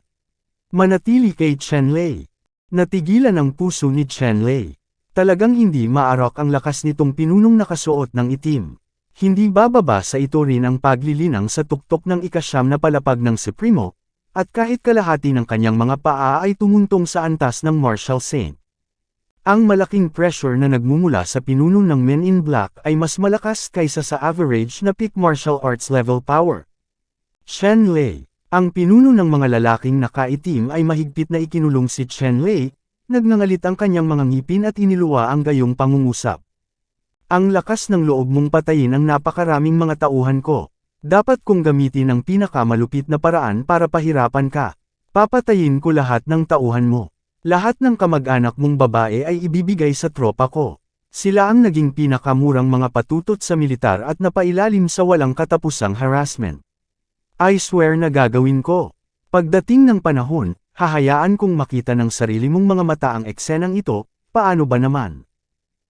Manatili kay Chenlei. Natigilan ang puso ni Chenlei. Talagang hindi maarok ang lakas nitong pinunong nakasuot ng itim. Hindi bababa sa ito rin ang paglilinang sa tuktok ng ika-9 na palapag ng Supremo, at kahit kalahati ng kanyang mga paa ay tumuntong sa antas ng Martial Saint. Ang malaking pressure na nagmumula sa pinuno ng Men in Black ay mas malakas kaysa sa average na peak martial arts level power. Chenlei, ang pinuno ng mga lalaking nakaitim ay mahigpit na ikinulong si Chenlei, nagngangalit ang kanyang mga ngipin at iniluwa ang gayong pangungusap. Ang lakas ng loob mong patayin ang napakaraming mga tauhan ko. Dapat kong gamitin ang pinakamalupit na paraan para pahirapan ka. Papatayin ko lahat ng tauhan mo. Lahat ng kamag-anak mong babae ay ibibigay sa tropa ko. Sila ang naging pinakamurang mga patutot sa militar at napailalim sa walang katapusang harassment. I swear na gagawin ko. Pagdating ng panahon, hahayaan kong makita ng sarili mong mga mata ang eksenang ito, paano ba naman?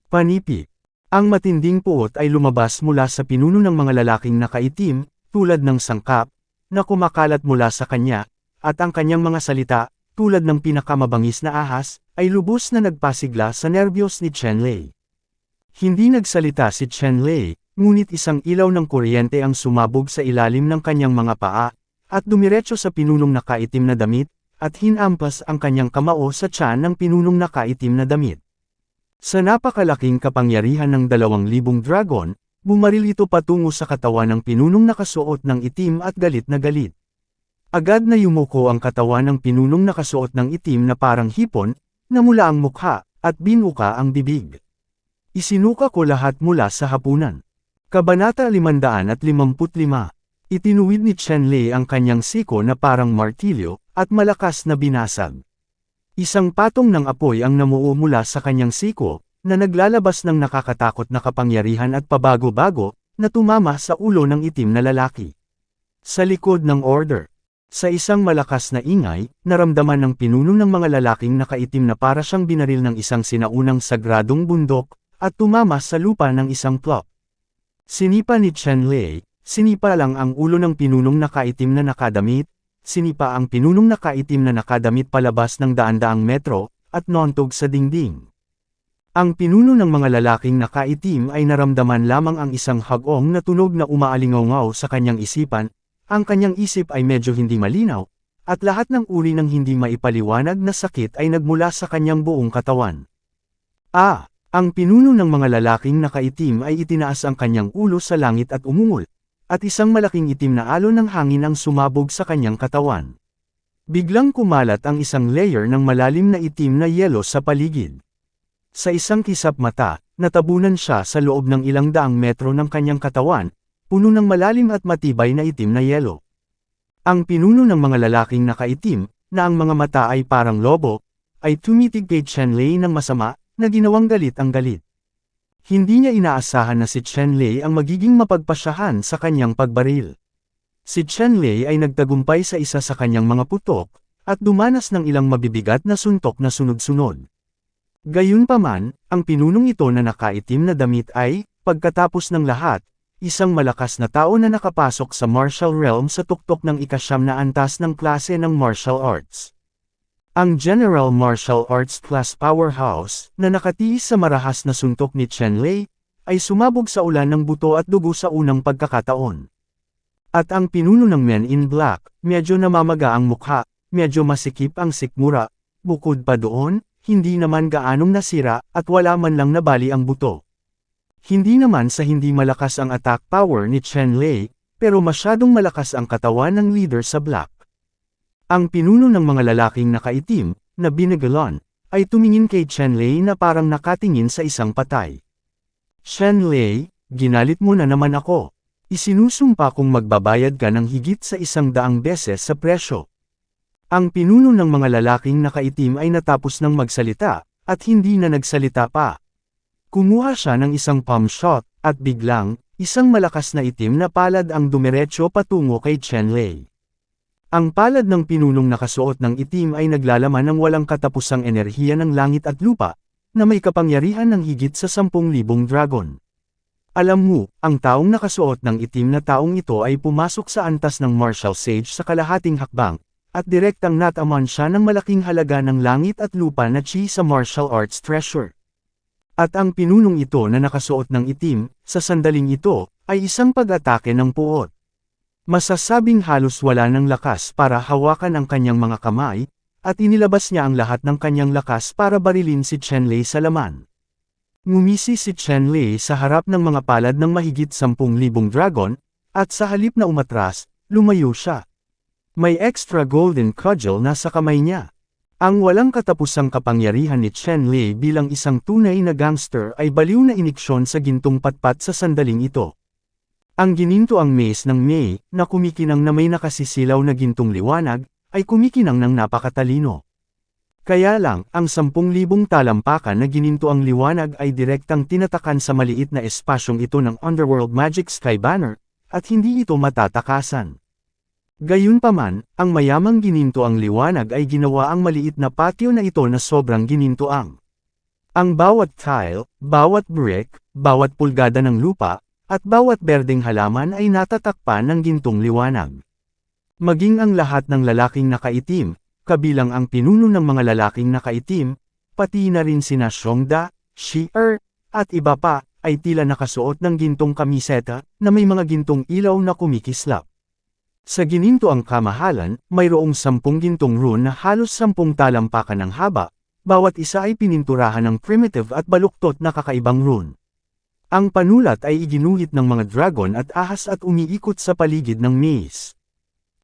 Panipi. Ang matinding puot ay lumabas mula sa pinuno ng mga lalaking nakaitim, tulad ng sangkap, na kumakalat mula sa kanya, at ang kanyang mga salita, tulad ng pinakamabangis na ahas, ay lubos na nagpasigla sa nerbiyos ni Chenlei. Hindi nagsalita si Chenlei, ngunit isang ilaw ng kuryente ang sumabog sa ilalim ng kanyang mga paa, at dumiretso sa pinunong nakaitim na damit, at hinampas ang kanyang kamao sa tiyan ng pinunong nakaitim na damit. Sa napakalaking kapangyarihan ng 2,000 dragon, bumaril ito patungo sa katawan ng pinunong nakasuot ng itim at galit na galit. Agad na yumuko ang katawan ng pinunong nakasuot ng itim na parang hipon, namula ang mukha, at binuka ang bibig. Isinuka ko lahat mula sa hapunan. Kabanata 555. Itinuwid ni Chenlei ang kanyang siko na parang martilyo, at malakas na binasag. Isang patong ng apoy ang namuo mula sa kanyang siko, na naglalabas ng nakakatakot na kapangyarihan at pabago-bago, na tumama sa ulo ng itim na lalaki. Sa likod ng order. Sa isang malakas na ingay, naramdaman ng pinuno ng mga lalaking nakaitim na para siyang binaril ng isang sinaunang sagradong bundok, at tumama sa lupa ng isang plop. Sinipa ni Chenlei, sinipa lang ang ulo ng pinunong nakaitim na nakadamit, sinipa ang pinunong nakaitim na nakadamit palabas ng daan-daang metro, at nontog sa dingding. Ang pinuno ng mga lalaking nakaitim ay naramdaman lamang ang isang hagong na tunog na umaalingaw sa kanyang isipan. Ang kanyang isip ay medyo hindi malinaw, at lahat ng uri ng hindi maipaliwanag na sakit ay nagmula sa kanyang buong katawan. Ang pinuno ng mga lalaking nakaitim ay itinaas ang kanyang ulo sa langit at umungol, at isang malaking itim na alon ng hangin ang sumabog sa kanyang katawan. Biglang kumalat ang isang layer ng malalim na itim na yelo sa paligid. Sa isang kisap mata, natabunan siya sa loob ng ilang daang metro ng kanyang katawan, puno ng malalim at matibay na itim na yelo. Ang pinuno ng mga lalaking nakaitim, na ang mga mata ay parang lobo, ay tumitig kay Chenlei ng masama, na ginawang galit ang galit. Hindi niya inaasahan na si Chenlei ang magiging mapagpasyahan sa kanyang pagbaril. Si Chenlei ay nagtagumpay sa isa sa kanyang mga putok, at dumanas ng ilang mabibigat na suntok na sunod-sunod. Gayunpaman, ang pinunong ito na nakaitim na damit ay, pagkatapos ng lahat, isang malakas na tao na nakapasok sa martial realm sa tuktok ng ika-9 na antas ng klase ng martial arts. Ang General Martial Arts Class Powerhouse, na nakatiis sa marahas na suntok ni Chen Lei, ay sumabog sa ulan ng buto at dugo sa unang pagkakataon. At ang pinuno ng Men in Black, medyo namamaga ang mukha, medyo masikip ang sikmura, bukod pa doon, hindi naman gaanong nasira, at wala man lang nabali ang buto. Hindi naman sa hindi malakas ang attack power ni Chen Lei, pero masyadong malakas ang katawan ng leader sa Black. Ang pinuno ng mga lalaking nakaitim, na binagalan, ay tumingin kay Chen Lei na parang nakatingin sa isang patay. Chen Lei, ginalit mo na naman ako. Isinusumpa kong magbabayad ka ng higit sa 100 beses sa presyo. Ang pinuno ng mga lalaking nakaitim ay natapos ng magsalita, at hindi na nagsalita pa. Kumuha siya ng isang palm shot, at biglang, isang malakas na itim na palad ang dumiretso patungo kay Chen Lei. Ang palad ng pinunong nakasuot ng itim ay naglalaman ng walang katapusang enerhiya ng langit at lupa, na may kapangyarihan ng higit sa 10,000 dragon. Alam mo, ang taong nakasuot ng itim na taong ito ay pumasok sa antas ng martial sage sa kalahating hakbang, at direktang nataman siya ng malaking halaga ng langit at lupa na chi sa martial arts treasure. At ang pinunong ito na nakasuot ng itim, sa sandaling ito, ay isang pag-atake ng puot. Masasabing halos wala ng lakas para hawakan ang kanyang mga kamay, at inilabas niya ang lahat ng kanyang lakas para barilin si Chen Lei sa laman. Ngumisi si Chen Lei sa harap ng mga palad ng mahigit 10,000 dragon, at sa halip na umatras, lumayo siya. May extra golden cudgel na sa kamay niya. Ang walang katapusang kapangyarihan ni Chen Lei bilang isang tunay na gangster ay baliw na iniksyon sa gintong patpat sa sandaling ito. Ang gininto ang mace ng Mei, na kumikinang na may nakasisilaw na gintong liwanag, ay kumikinang ng napakatalino. Kaya lang, ang 10,000 talampakan na gininto ang liwanag ay direktang tinatakan sa maliit na espasyong ito ng Underworld Magic Sky Banner, at hindi ito matatakasan. Gayunpaman, ang mayamang gininto ang liwanag ay ginawa ang maliit na patio na ito na sobrang gininto ang. Ang bawat tile, bawat brick, bawat pulgada ng lupa, at bawat berdeng halaman ay natatakpan ng gintong liwanag. Maging ang lahat ng lalaking nakaitim, kabilang ang pinuno ng mga lalaking nakaitim, pati na rin sina Xiongda, Shi Er, at iba pa, ay tila nakasuot ng gintong kamiseta, na may mga gintong ilaw na kumikislap. Sa gininto ang kamahalan, mayroong 10 gintong rune na halos 10 talampakan ng haba, bawat isa ay pininturahan ng primitive at baluktot na kakaibang rune. Ang panulat ay iginuhit ng mga dragon at ahas at umiikot sa paligid ng maze.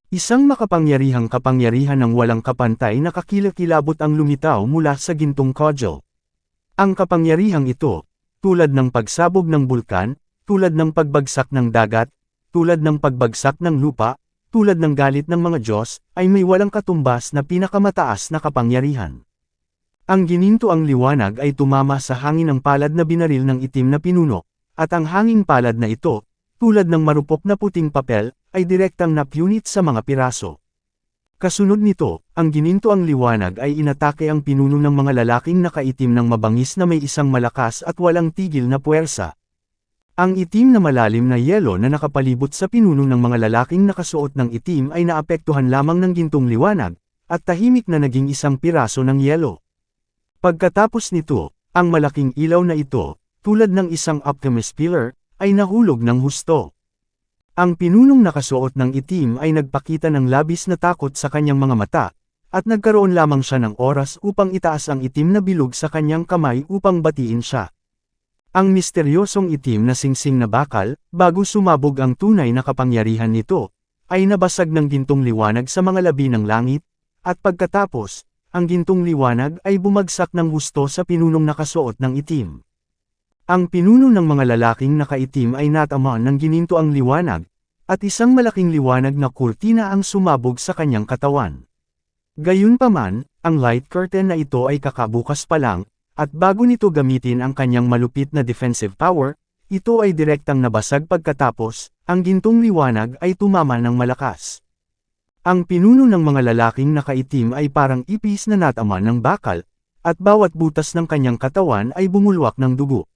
Isang makapangyarihang kapangyarihan ng walang kapantay na kakilakilabot ang lumitaw mula sa gintong cudgel. Ang kapangyarihang ito, tulad ng pagsabog ng bulkan, tulad ng pagbagsak ng dagat, tulad ng pagbagsak ng lupa, tulad ng galit ng mga Diyos, ay may walang katumbas na pinakamataas na kapangyarihan. Ang gininto ang liwanag ay tumama sa hangin ng palad na binaril ng itim na pinuno, at ang hanging palad na ito, tulad ng marupok na puting papel, ay direktang napunit sa mga piraso. Kasunod nito, ang gininto ang liwanag ay inatake ang pinuno ng mga lalaking nakaitim ng mabangis na may isang malakas at walang tigil na puwersa. Ang itim na malalim na yelo na nakapalibot sa pinuno ng mga lalaking nakasuot ng itim ay naapektuhan lamang ng gintong liwanag, at tahimik na naging isang piraso ng yelo. Pagkatapos nito, ang malaking ilaw na ito, tulad ng isang Optimus pillar, ay nahulog ng husto. Ang pinunong nakasuot ng itim ay nagpakita ng labis na takot sa kanyang mga mata, at nagkaroon lamang siya ng oras upang itaas ang itim na bilog sa kanyang kamay upang batiin siya. Ang misteryosong itim na singsing na bakal, bago sumabog ang tunay na kapangyarihan nito, ay nabasag ng gintong liwanag sa mga labi ng langit, at pagkatapos, ang gintong liwanag ay bumagsak ng husto sa pinunong nakasuot ng itim. Ang pinuno ng mga lalaking nakaitim ay natamaan ng gininto ang liwanag, at isang malaking liwanag na kurtina ang sumabog sa kanyang katawan. Gayunpaman, ang light curtain na ito ay kakabukas pa lang, at bago nito gamitin ang kanyang malupit na defensive power, ito ay direktang nabasag pagkatapos, ang gintong liwanag ay tumama ng malakas. Ang pinuno ng mga lalaking nakaitim ay parang ipis na nataman ng bakal, at bawat butas ng kanyang katawan ay bumulwak ng dugo.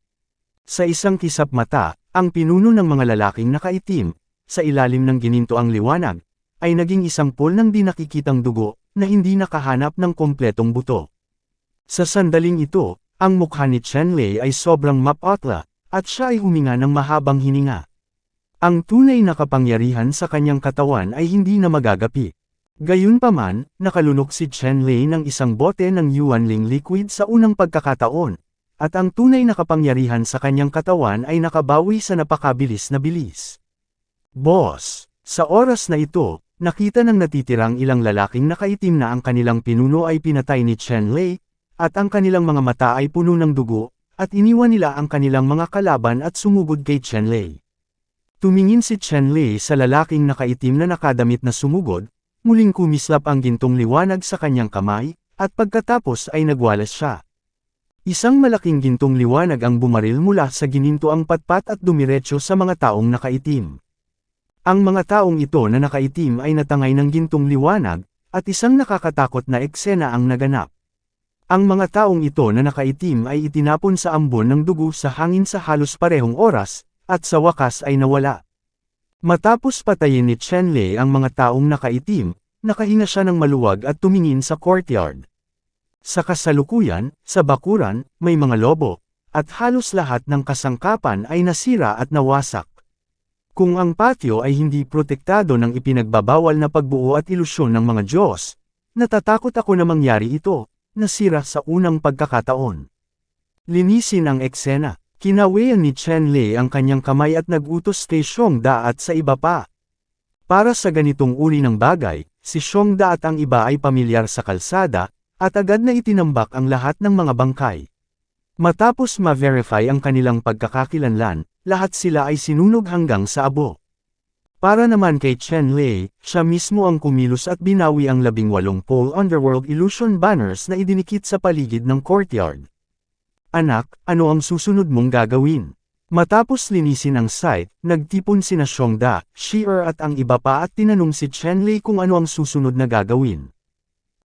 Sa isang kisap mata, ang pinuno ng mga lalaking nakaitim, sa ilalim ng ginintoang liwanag, ay naging isang pool ng di nakikitang dugo, na hindi nakahanap ng kompletong buto. Sa sandaling ito, ang mukha ni Chenlei ay sobrang mapotla, at siya ay huminga ng mahabang hininga. Ang tunay na kapangyarihan sa kanyang katawan ay hindi na magagapi. Gayunpaman, nakalunok si Chenlei ng isang bote ng Yuanling liquid sa unang pagkakataon, at ang tunay na kapangyarihan sa kanyang katawan ay nakabawi sa napakabilis na bilis. Boss! Sa oras na ito, nakita ng natitirang ilang lalaking nakaitim na ang kanilang pinuno ay pinatay ni Chenlei, at ang kanilang mga mata ay puno ng dugo, at iniwan nila ang kanilang mga kalaban at sumugod kay Chenlei. Tumingin si Chenlei sa lalaking nakaitim na nakadamit na sumugod, muling kumislap ang gintong liwanag sa kanyang kamay, at pagkatapos ay nagwalas siya. Isang malaking gintong liwanag ang bumaril mula sa ginintoang patpat at dumiretso sa mga taong nakaitim. Ang mga taong ito na nakaitim ay natangay ng gintong liwanag, at isang nakakatakot na eksena ang naganap. Ang mga taong ito na nakaitim ay itinapon sa ambon ng dugo sa hangin sa halos parehong oras, at sa wakas ay nawala. Matapos patayin ni Chenlei ang mga taong nakaitim, nakahinga siya ng maluwag at tumingin sa courtyard. Sa kasalukuyan, sa bakuran, may mga lobo, at halos lahat ng kasangkapan ay nasira at nawasak. Kung ang patio ay hindi protektado ng ipinagbabawal na pagbuo at ilusyon ng mga Diyos, natatakot ako na mangyari ito, nasira sa unang pagkakataon. Linisin ang eksena. Kinawian ni Chenlei ang kanyang kamay at nag-utos kay Xiongda at sa iba pa. Para sa ganitong uri ng bagay, si Xiongda at ang iba ay pamilyar sa kalsada, at agad na itinambak ang lahat ng mga bangkay. Matapos ma-verify ang kanilang pagkakakilanlan, lahat sila ay sinunog hanggang sa abo. Para naman kay Chenlei, siya mismo ang kumilos at binawi ang 18 pole underworld illusion banners na idinikit sa paligid ng courtyard. Anak, ano ang susunod mong gagawin? Matapos linisin ang site, nagtipon sina Xiongda, Shi'er at ang iba pa at tinanong si Chenlei kung ano ang susunod na gagawin.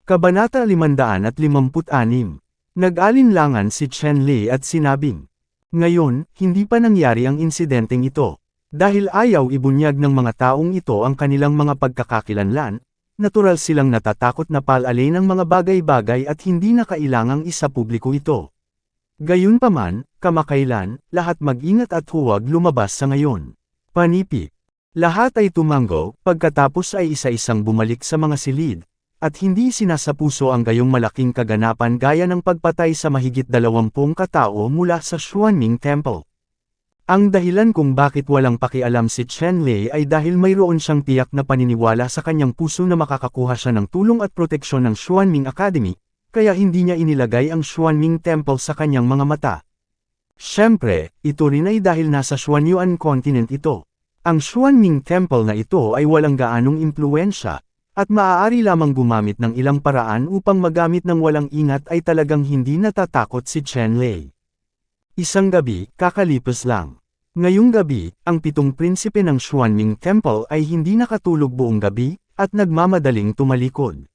Kabanata 556. Nag-alinlangan si Chenlei at sinabing, ngayon, hindi pa nangyari ang insidenteng ito. Dahil ayaw ibunyag ng mga taong ito ang kanilang mga pagkakakilanlan, natural silang natatakot na palalay ng mga bagay-bagay at hindi na kailangang isa publiko ito. Gayunpaman, kamakailan, lahat mag-ingat at huwag lumabas sa ngayon. Panipi. Lahat ay tumango, pagkatapos ay isa-isang bumalik sa mga silid, at hindi sinasapuso ang gayong malaking kaganapan gaya ng pagpatay sa mahigit 20 katao mula sa Xuanming Temple. Ang dahilan kung bakit walang pakialam si Chenlei ay dahil mayroon siyang tiyak na paniniwala sa kanyang puso na makakakuha siya ng tulong at proteksyon ng Xuanming Academy, kaya hindi niya inilagay ang Xuanming Temple sa kanyang mga mata. Siyempre, ito rin ay dahil nasa Xuanyuan continent ito. Ang Xuanming Temple na ito ay walang gaanong impluwensya, at maaari lamang gumamit ng ilang paraan upang magamit ng walang ingat ay talagang hindi natatakot si Chenlei. Isang gabi, kakalipas lang. Ngayong gabi, ang 7 prinsipe ng Xuanming Temple ay hindi nakatulog buong gabi, at nagmamadaling tumalikod.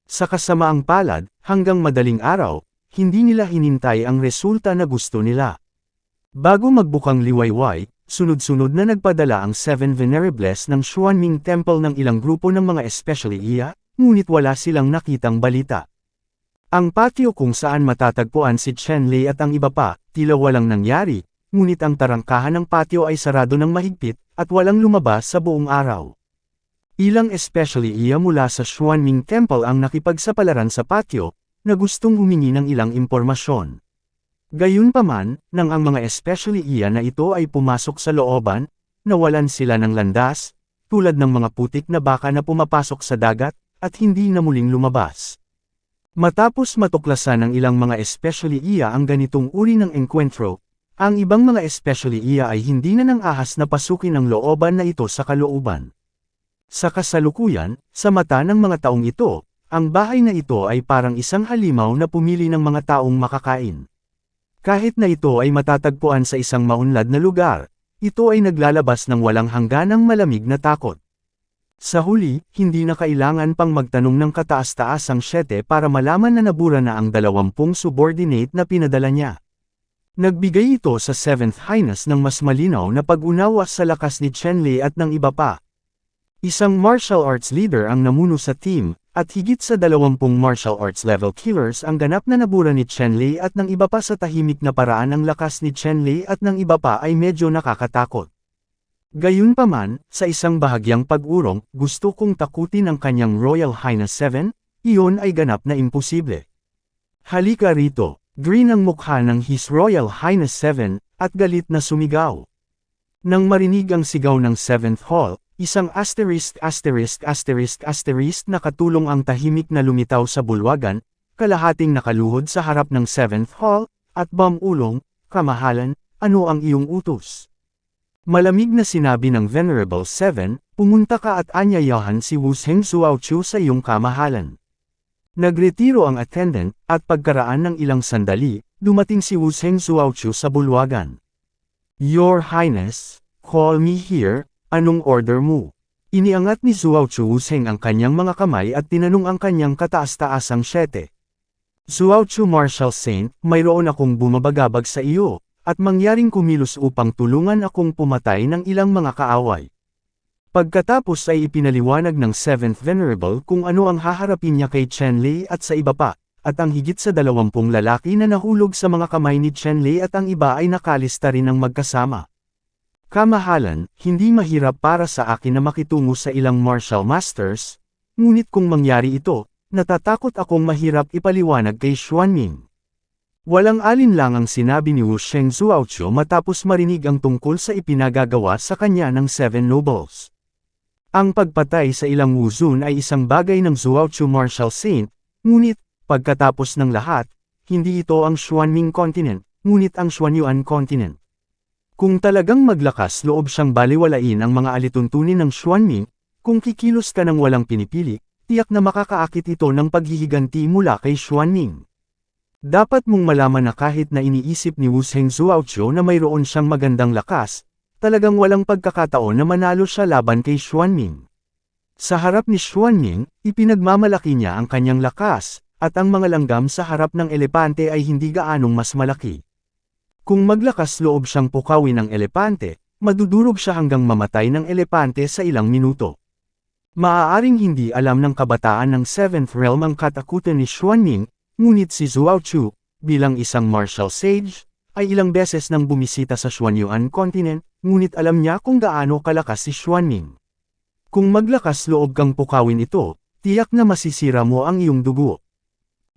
Sa kasamaang palad, hanggang madaling araw, hindi nila hinintay ang resulta na gusto nila. Bago magbukang liwayway, sunod-sunod na nagpadala ang 7 venerables ng Xuanming Temple ng ilang grupo ng mga especially iya, ngunit wala silang nakitang balita. Ang patio kung saan matatagpuan si Chenlei at ang iba pa, tila walang nangyari, ngunit ang tarangkahan ng patio ay sarado ng mahigpit, at walang lumabas sa buong araw. Ilang especially iya mula sa Xuanming Temple ang nakipagsapalaran sa patio, na gustong humingi ng ilang impormasyon. Gayunpaman, nang ang mga especially iya na ito ay pumasok sa looban, nawalan sila ng landas, tulad ng mga putik na baka na pumapasok sa dagat, at hindi na muling lumabas. Matapos matuklasan ng ilang mga especially iya ang ganitong uri ng enkwentro, ang ibang mga especially iya ay hindi na nang ahas na pasukin ang looban na ito sa kalooban. Sa kasalukuyan, sa mata ng mga taong ito, ang bahay na ito ay parang isang halimaw na pumili ng mga taong makakain. Kahit na ito ay matatagpuan sa isang maunlad na lugar, ito ay naglalabas ng walang hangganang malamig na takot. Sa huli, hindi na kailangan pang magtanong ng kataas-taasang 7 para malaman na nabura na ang 20 subordinate na pinadala niya. Nagbigay ito sa 7th Highness ng mas malinaw na pag-unawa sa lakas ni Chenlei at ng iba pa. Isang martial arts leader ang namuno sa team, at higit sa 20 martial arts level killers ang ganap na nabura ni Chenlei at ng iba pa sa tahimik na paraan. Ang lakas ni Chenlei at ng iba pa ay medyo nakakatakot. Gayunpaman, sa isang bahagyang pag-urong, gusto kong takutin ang kanyang Royal Highness 7, iyon ay ganap na imposible. Halika rito, green ang mukha ng His Royal Highness 7, at galit na sumigaw. Nang marinig ang sigaw ng 7th Hall, isang na katulong ang tahimik na lumitaw sa bulwagan, kalahating nakaluhod sa harap ng 7th Hall, at bamulong, kamahalan, ano ang iyong utos? Malamig na sinabi ng Venerable 7, pumunta ka at anyayahan si Wu Sheng Zuaochu sa iyong kamahalan. Nagretiro ang attendant, at pagkaraan ng ilang sandali, dumating si Wu Sheng Zuaochu sa bulwagan. Your Highness, call me here, anong order mo? Iniangat ni Zuaochu Wu Sheng ang kanyang mga kamay at tinanong ang kanyang kataas-taasang 7. Zuaochu Martial Saint, mayroon akong bumabagabag sa iyo, at mangyaring kumilos upang tulungan akong pumatay ng ilang mga kaaway. Pagkatapos ay ipinaliwanag ng 7th Venerable kung ano ang haharapin niya kay Chenlei at sa iba pa, at ang higit sa 20 lalaki na nahulog sa mga kamay ni Chenlei at ang iba ay nakalista rin ng magkasama. Kamahalan, hindi mahirap para sa akin na makitungo sa ilang martial masters, ngunit kung mangyari ito, natatakot akong mahirap ipaliwanag kay Xuanming. Walang alinlangang sinabi ni Wu Sheng Zuaochu matapos marinig ang tungkol sa ipinagagawa sa kanya ng 7 nobles. Ang pagpatay sa ilang Wuzun ay isang bagay ng Zuaochu Martial Saint, ngunit, pagkatapos ng lahat, hindi ito ang Xuanming Continent, ngunit ang Xuanyuan Continent. Kung talagang maglakas loob siyang baliwalain ang mga alituntunin ng Xuanming, kung kikilos ka ng walang pinipili, tiyak na makakaakit ito ng paghihiganti mula kay Xuanming. Dapat mong malaman na kahit na iniisip ni Wu Sheng Zuaochu na mayroon siyang magandang lakas, talagang walang pagkakataon na manalo siya laban kay Xuanming. Sa harap ni Xuanming, ipinagmamalaki niya ang kanyang lakas, at ang mga langgam sa harap ng elepante ay hindi gaanong mas malaki. Kung maglakas loob siyang pukawin ng elepante, madudurog siya hanggang mamatay ng elepante sa ilang minuto. Maaaring hindi alam ng kabataan ng 7th Realm ang katakutan ni Xuanming, ngunit si Zuaochu, bilang isang martial sage, ay ilang beses nang bumisita sa Xuanyuan Continent, ngunit alam niya kung gaano kalakas si Xuanming. Kung maglakas loob kang pukawin ito, tiyak na masisira mo ang iyong dugo.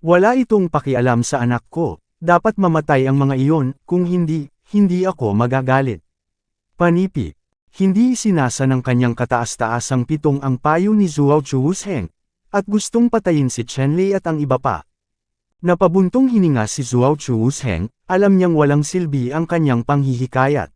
Wala itong pakialam sa anak ko, dapat mamatay ang mga iyon, kung hindi, hindi ako magagalit. Panipi. Hindi isinasa ng kanyang kataas-taasang 7 ang payo ni Zuaochu Wu Sheng, at gustong patayin si Chenlei at ang iba pa. Napabuntong hininga si Zuaochu Wu Sheng, alam niyang walang silbi ang kanyang panghihikayat.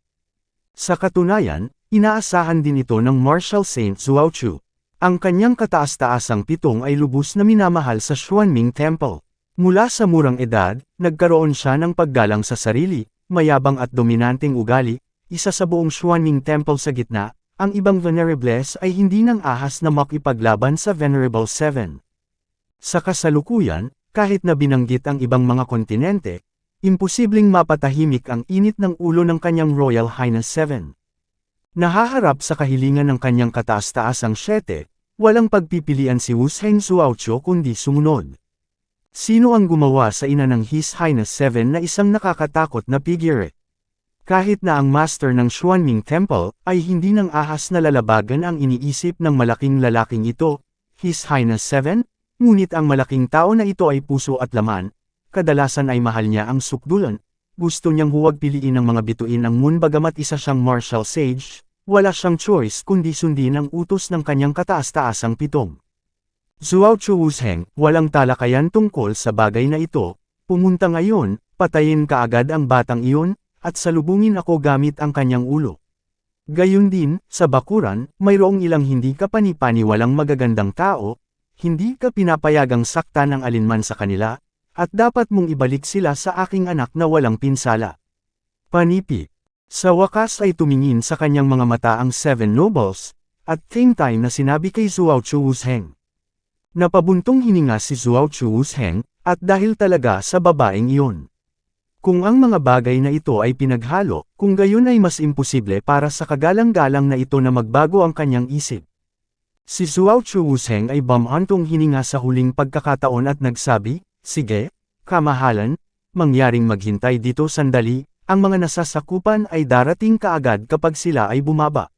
Sa katunayan, inaasahan din ito ng Martial Saint Zuaochu. Ang kanyang kataas-taasang 7 ay lubos na minamahal sa Xuanming Temple. Mula sa murang edad, nagkaroon siya ng paggalang sa sarili, mayabang at dominanteng ugali, isa sa buong Xuanming Temple sa gitna, ang ibang venerables ay hindi nang ahas na makipaglaban sa Venerable 7. Sa kasalukuyan, kahit na binanggit ang ibang mga kontinente, imposibleng mapatahimik ang init ng ulo ng kanyang Royal Highness 7. Nahaharap sa kahilingan ng kanyang kataas-taasang 7, walang pagpipilian si Wu Sheng Zuaochu kundi sumunod. Sino ang gumawa sa ina ng His Highness 7 na isang nakakatakot na figure? Kahit na ang master ng Xuanming Temple ay hindi nang ahas na lalabagan ang iniisip ng malaking lalaking ito, His Highness 7, ngunit ang malaking tao na ito ay puso at laman, kadalasan ay mahal niya ang sukdulan, gusto niyang huwag piliin ng mga bituin ang Moon bagamat isa siyang martial sage, wala siyang choice kundi sundin ang utos ng kanyang kataas-taasang 7. Zuaochu Wu Sheng, walang talakayan tungkol sa bagay na ito, pumunta ngayon, patayin kaagad ang batang iyon, at salubungin ako gamit ang kanyang ulo. Gayun din, sa bakuran, mayroong ilang hindi kapani-paniwalang magagandang tao, hindi ka pinapayagang saktan ng alinman sa kanila, at dapat mong ibalik sila sa aking anak na walang pinsala. Panipi. Sa wakas ay tumingin sa kanyang mga mata ang 7 nobles, at same time na sinabi kay Zhuao Chuusheng. Napabuntong hininga si Zhuao Chuusheng, at dahil talaga sa babaeng iyon. Kung ang mga bagay na ito ay pinaghalo, kung gayon ay mas imposible para sa kagalang-galang na ito na magbago ang kanyang isip. Si Zhuao Chuusheng ay bumantong hininga sa huling pagkakataon at nagsabi, "Sige, kamahalan, mangyaring maghintay dito sandali, ang mga nasasakupan ay darating kaagad kapag sila ay bumaba."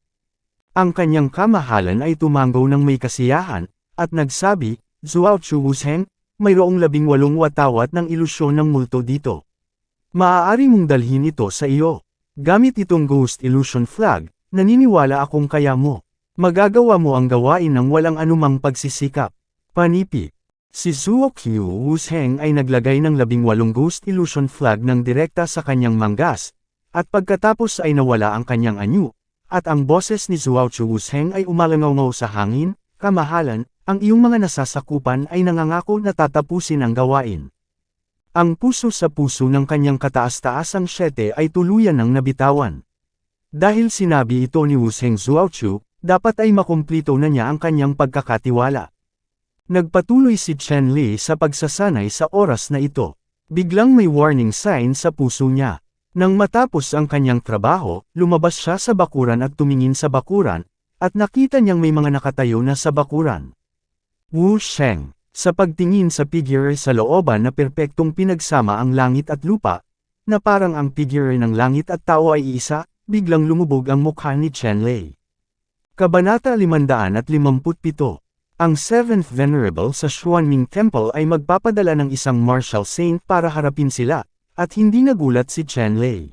Ang kanyang kamahalan ay tumango ng may kasiyahan, at nagsabi, "Zhuao Chuusheng, mayroong 18 watawat ng ilusyon ng multo dito. Maaari mong dalhin ito sa iyo. Gamit itong Ghost Illusion Flag, naniniwala akong kaya mo. Magagawa mo ang gawain ng walang anumang pagsisikap." Panipi. Si Zhuo Chuusheng ay naglagay ng 18 Ghost Illusion Flag ng direkta sa kanyang manggas, at pagkatapos ay nawala ang kanyang anyo, at ang boses ni Zhuo Chuusheng ay umalangaw sa hangin, "Kamahalan, ang iyong mga nasasakupan ay nangangako na tatapusin ang gawain." Ang puso sa puso ng kanyang kataas-taasang 7 ay tuluyan ng nabitawan. Dahil sinabi ito ni Wusheng Zhuochu, dapat ay makumplito na niya ang kanyang pagkakatiwala. Nagpatuloy si Chen Li sa pagsasanay sa oras na ito. Biglang may warning sign sa puso niya. Nang matapos ang kanyang trabaho, lumabas siya sa bakuran at tumingin sa bakuran, at nakita niyang may mga nakatayo na sa bakuran. Wusheng. Sa pagtingin sa figure sa looban na perpektong pinagsama ang langit at lupa, na parang ang figure ng langit at tao ay isa, biglang lumubog ang mukha ni Chen Lei. Kabanata 557. Ang 7th Venerable sa Xuanming Temple ay magpapadala ng isang martial saint para harapin sila, at hindi nagulat si Chen Lei.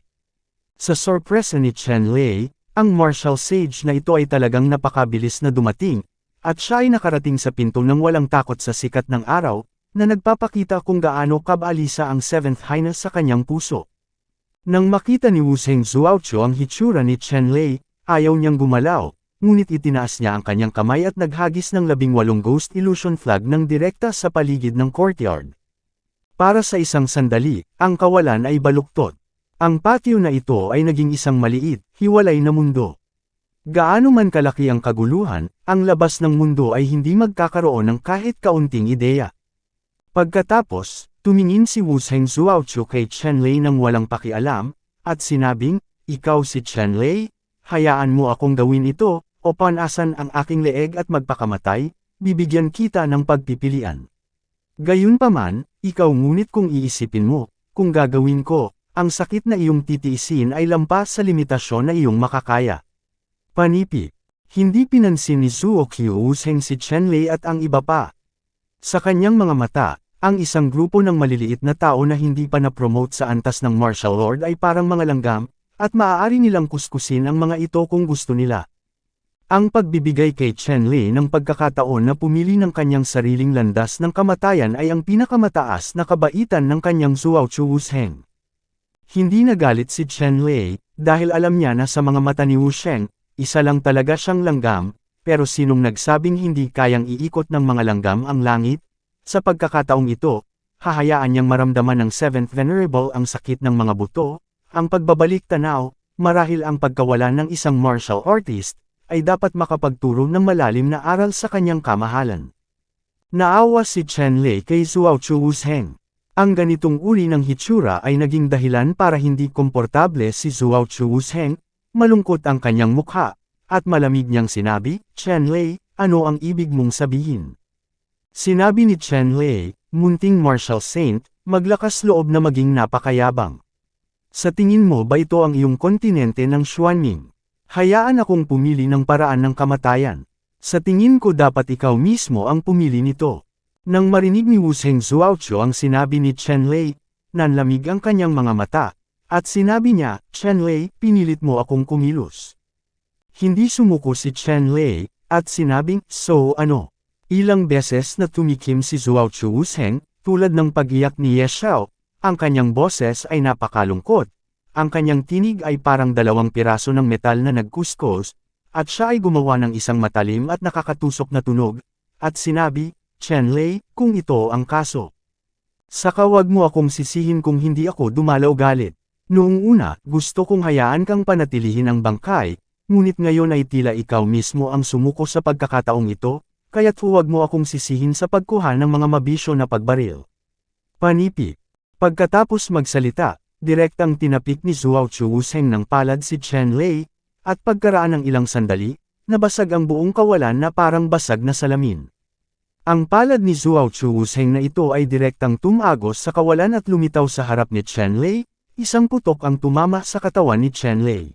Sa sorpresa ni Chen Lei, ang martial sage na ito ay talagang napakabilis na dumating, at siya ay nakarating sa pinto ng walang takot sa sikat ng araw, na nagpapakita kung gaano kabalisa ang 7th Highness sa kanyang puso. Nang makita ni Wusheng Zhuochu ang hitsura ni Chen Lei, ayaw niyang gumalaw, ngunit itinaas niya ang kanyang kamay at naghagis ng 18 Ghost Illusion Flag ng direkta sa paligid ng courtyard. Para sa isang sandali, ang kawalan ay baluktot. Ang patio na ito ay naging isang maliit, hiwalay na mundo. Gaano man kalaki ang kaguluhan, ang labas ng mundo ay hindi magkakaroon ng kahit kaunting ideya. Pagkatapos, tumingin si Wusheng Zhuochu kay Chen Lei nang walang pakialam, at sinabing, "Ikaw si Chen Lei, hayaan mo akong gawin ito, o panasan ang aking leeg at magpakamatay, bibigyan kita ng pagpipilian. Gayunpaman, ikaw ngunit kung iisipin mo, kung gagawin ko, ang sakit na iyong titiisin ay lampas sa limitasyon na iyong makakaya." Panipi. Hindi pinansin ni Zhuo Wusheng si Chen Lei at ang iba pa. Sa kanyang mga mata, ang isang grupo ng maliliit na tao na hindi pa na-promote sa antas ng martial lord ay parang mga langgam, at maaari nilang kuskusin ang mga ito kung gusto nila. Ang pagbibigay kay Chen Lei ng pagkakataon na pumili ng kanyang sariling landas ng kamatayan ay ang pinakamataas na kabaitan ng kanyang Zhuo Wusheng. Hindi nagalit si Chen Lei, dahil alam niya na sa mga mata ni Wusheng, isa lang talaga siyang langgam, pero sinong nagsabing hindi kayang iikot ng mga langgam ang langit? Sa pagkakataong ito, hahayaan niyang maramdaman ng 7th Venerable ang sakit ng mga buto, ang pagbabalik tanaw, marahil ang pagkawala ng isang martial artist, ay dapat makapagturo ng malalim na aral sa kanyang kamahalan. Naawa si Chen Lei kay Zhuo Wusheng. Ang ganitong uri ng hitsura ay naging dahilan para hindi komportable si Zhuo Wusheng, malungkot ang kanyang mukha, at malamig niyang sinabi, "Chen Lei, ano ang ibig mong sabihin?" Sinabi ni Chen Lei, "Munting martial saint, maglakas loob na maging napakayabang. Sa tingin mo ba ito ang iyong kontinente ng Xuanming? Hayaan akong pumili ng paraan ng kamatayan. Sa tingin ko dapat ikaw mismo ang pumili nito." Nang marinig ni Wusheng Zhuochu ang sinabi ni Chen Lei, nanlamig ang kanyang mga mata, at sinabi niya, "Chen Lei, pinilit mo akong kumilos." Hindi sumuko si Chen Lei, at sinabing, "So ano?" Ilang beses na tumikim si Zhuo Wusheng, tulad ng pag-iyak ni Ye Xiao, ang kanyang boses ay napakalungkot. Ang kanyang tinig ay parang 2 piraso ng metal na nagkuskos, at siya ay gumawa ng isang matalim at nakakatusok na tunog, at sinabi, "Chen Lei, kung ito ang kaso, saka wag mo akong sisihin kung hindi ako dumalaw galit. Noong una, gusto kong hayaan kang panatilihin ang bangkay, ngunit ngayon ay tila ikaw mismo ang sumuko sa pagkakataong ito, kaya't huwag mo akong sisihin sa pagkuha ng mga mabisyo na pagbaril. Panipik. Pagkatapos magsalita, direktang tinapik ni Zhuao Chuwusheng ng palad si Chen Lei, at pagkaraan ng ilang sandali, nabasag ang buong kawalan na parang basag na salamin. Ang palad ni Zhuao Chuwusheng na ito ay direktang tumagos sa kawalan at lumitaw sa harap ni Chen Lei, isang putok ang tumama sa katawan ni Chen Lei.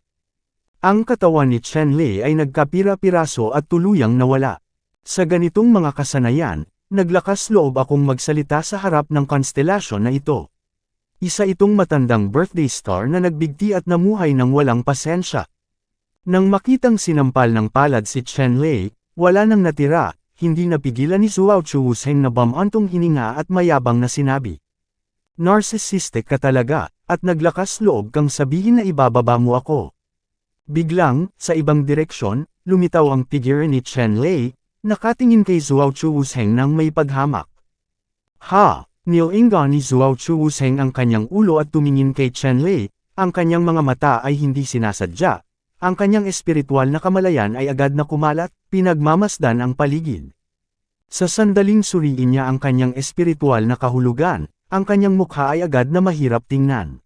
Ang katawan ni Chen Lei ay nagkapira-piraso at tuluyang nawala. Sa ganitong mga kasanayan, naglakas loob akong magsalita sa harap ng konstelasyon na ito. Isa itong matandang birthday star na nagbigti at namuhay ng walang pasensya. Nang makitang sinampal ng palad si Chen Lei, wala nang natira. Hindi napigilan ni Zhuao Chuwusheng na bamantong hininga at mayabang na sinabi. Narcissistic ka talaga, at naglakas loob kang sabihin na ibababa mo ako. Biglang, sa ibang direksyon, lumitaw ang figure ni Chen Lei, nakatingin kay Zhuao Chuwusheng nang may paghamak. Ha! Nilinga ni Zhuao Chuwusheng ang kanyang ulo at tumingin kay Chen Lei, ang kanyang mga mata ay hindi sinasadya. Ang kanyang espiritual na kamalayan ay agad na kumalat, pinagmamasdan ang paligid. Sa sandaling suriin niya ang kanyang espiritual na kahulugan, ang kanyang mukha ay agad na mahirap tingnan.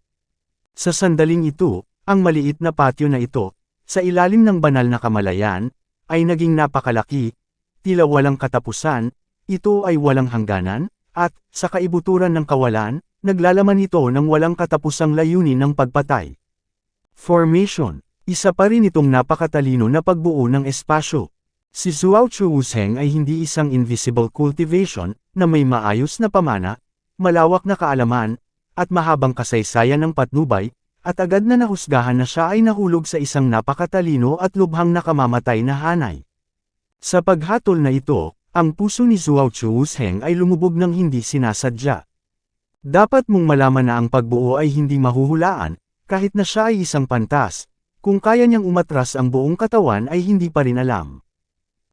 Sa sandaling ito, ang maliit na patio na ito, sa ilalim ng banal na kamalayan, ay naging napakalaki, tila walang katapusan, ito ay walang hangganan, at, sa kaibuturan ng kawalan, naglalaman ito ng walang katapusang layunin ng pagpatay. Formation. Isa pa rin itong napakatalino na pagbuo ng espasyo. Si Zhuao Chuwusheng ay hindi isang invisible cultivation, na may maayos na pamana, malawak na kaalaman, at mahabang kasaysayan ng patnubay, at agad na nahusgahan na siya ay nahulog sa isang napakatalino at lubhang nakamamatay na hanay. Sa paghatol na ito, ang puso ni Zhuao Chuwusheng ay lumubog ng hindi sinasadya. Dapat mong malaman na ang pagbuo ay hindi mahuhulaan, kahit na siya ay isang pantas. Kung kaya niyang umatras ang buong katawan ay hindi pa rin alam.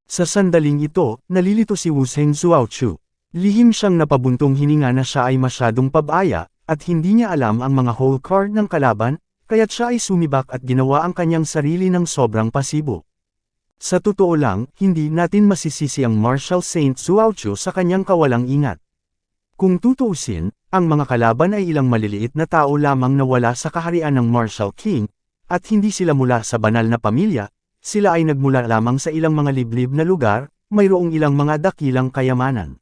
Sa sandaling ito, nalilito si Wusheng Zhuaochu. Lihim siyang napabuntong hininga na siya ay masyadong pabaya, at hindi niya alam ang mga whole card ng kalaban, kaya't siya ay sumibak at ginawa ang kanyang sarili ng sobrang pasibo. Sa totoo lang, hindi natin masisisi ang Martial Saint Zhuaochu sa kanyang kawalang ingat. Kung tutuusin, ang mga kalaban ay ilang maliliit na tao lamang na wala sa kaharian ng Martial King, at hindi sila mula sa banal na pamilya, sila ay nagmula lamang sa ilang mga liblib na lugar, mayroong ilang mga dakilang kayamanan.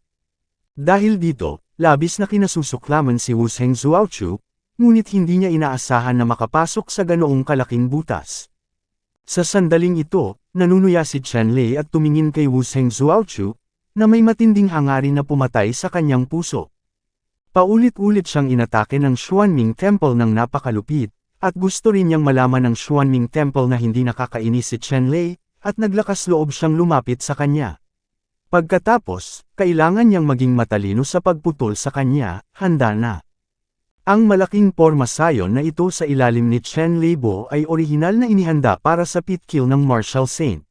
Dahil dito, labis na kinasusuklaman si Wusheng Zhuaochu, ngunit hindi niya inaasahan na makapasok sa ganoong kalaking butas. Sa sandaling ito, nanunuya si Chen Lei at tumingin kay Wusheng Zhuaochu, na may matinding hangarin na pumatay sa kanyang puso. Paulit-ulit siyang inatake ng Xuanming Temple ng napakalupit, at gusto rin niyang malaman ng Xuanming Temple na hindi nakakainis si Chen Lei, at naglakas loob siyang lumapit sa kanya. Pagkatapos, kailangan niyang maging matalino sa pagputol sa kanya, handa na. Ang malaking pormasayon na ito sa ilalim ni Chen Leibo ay orihinal na inihanda para sa pit kill ng Martial Saint.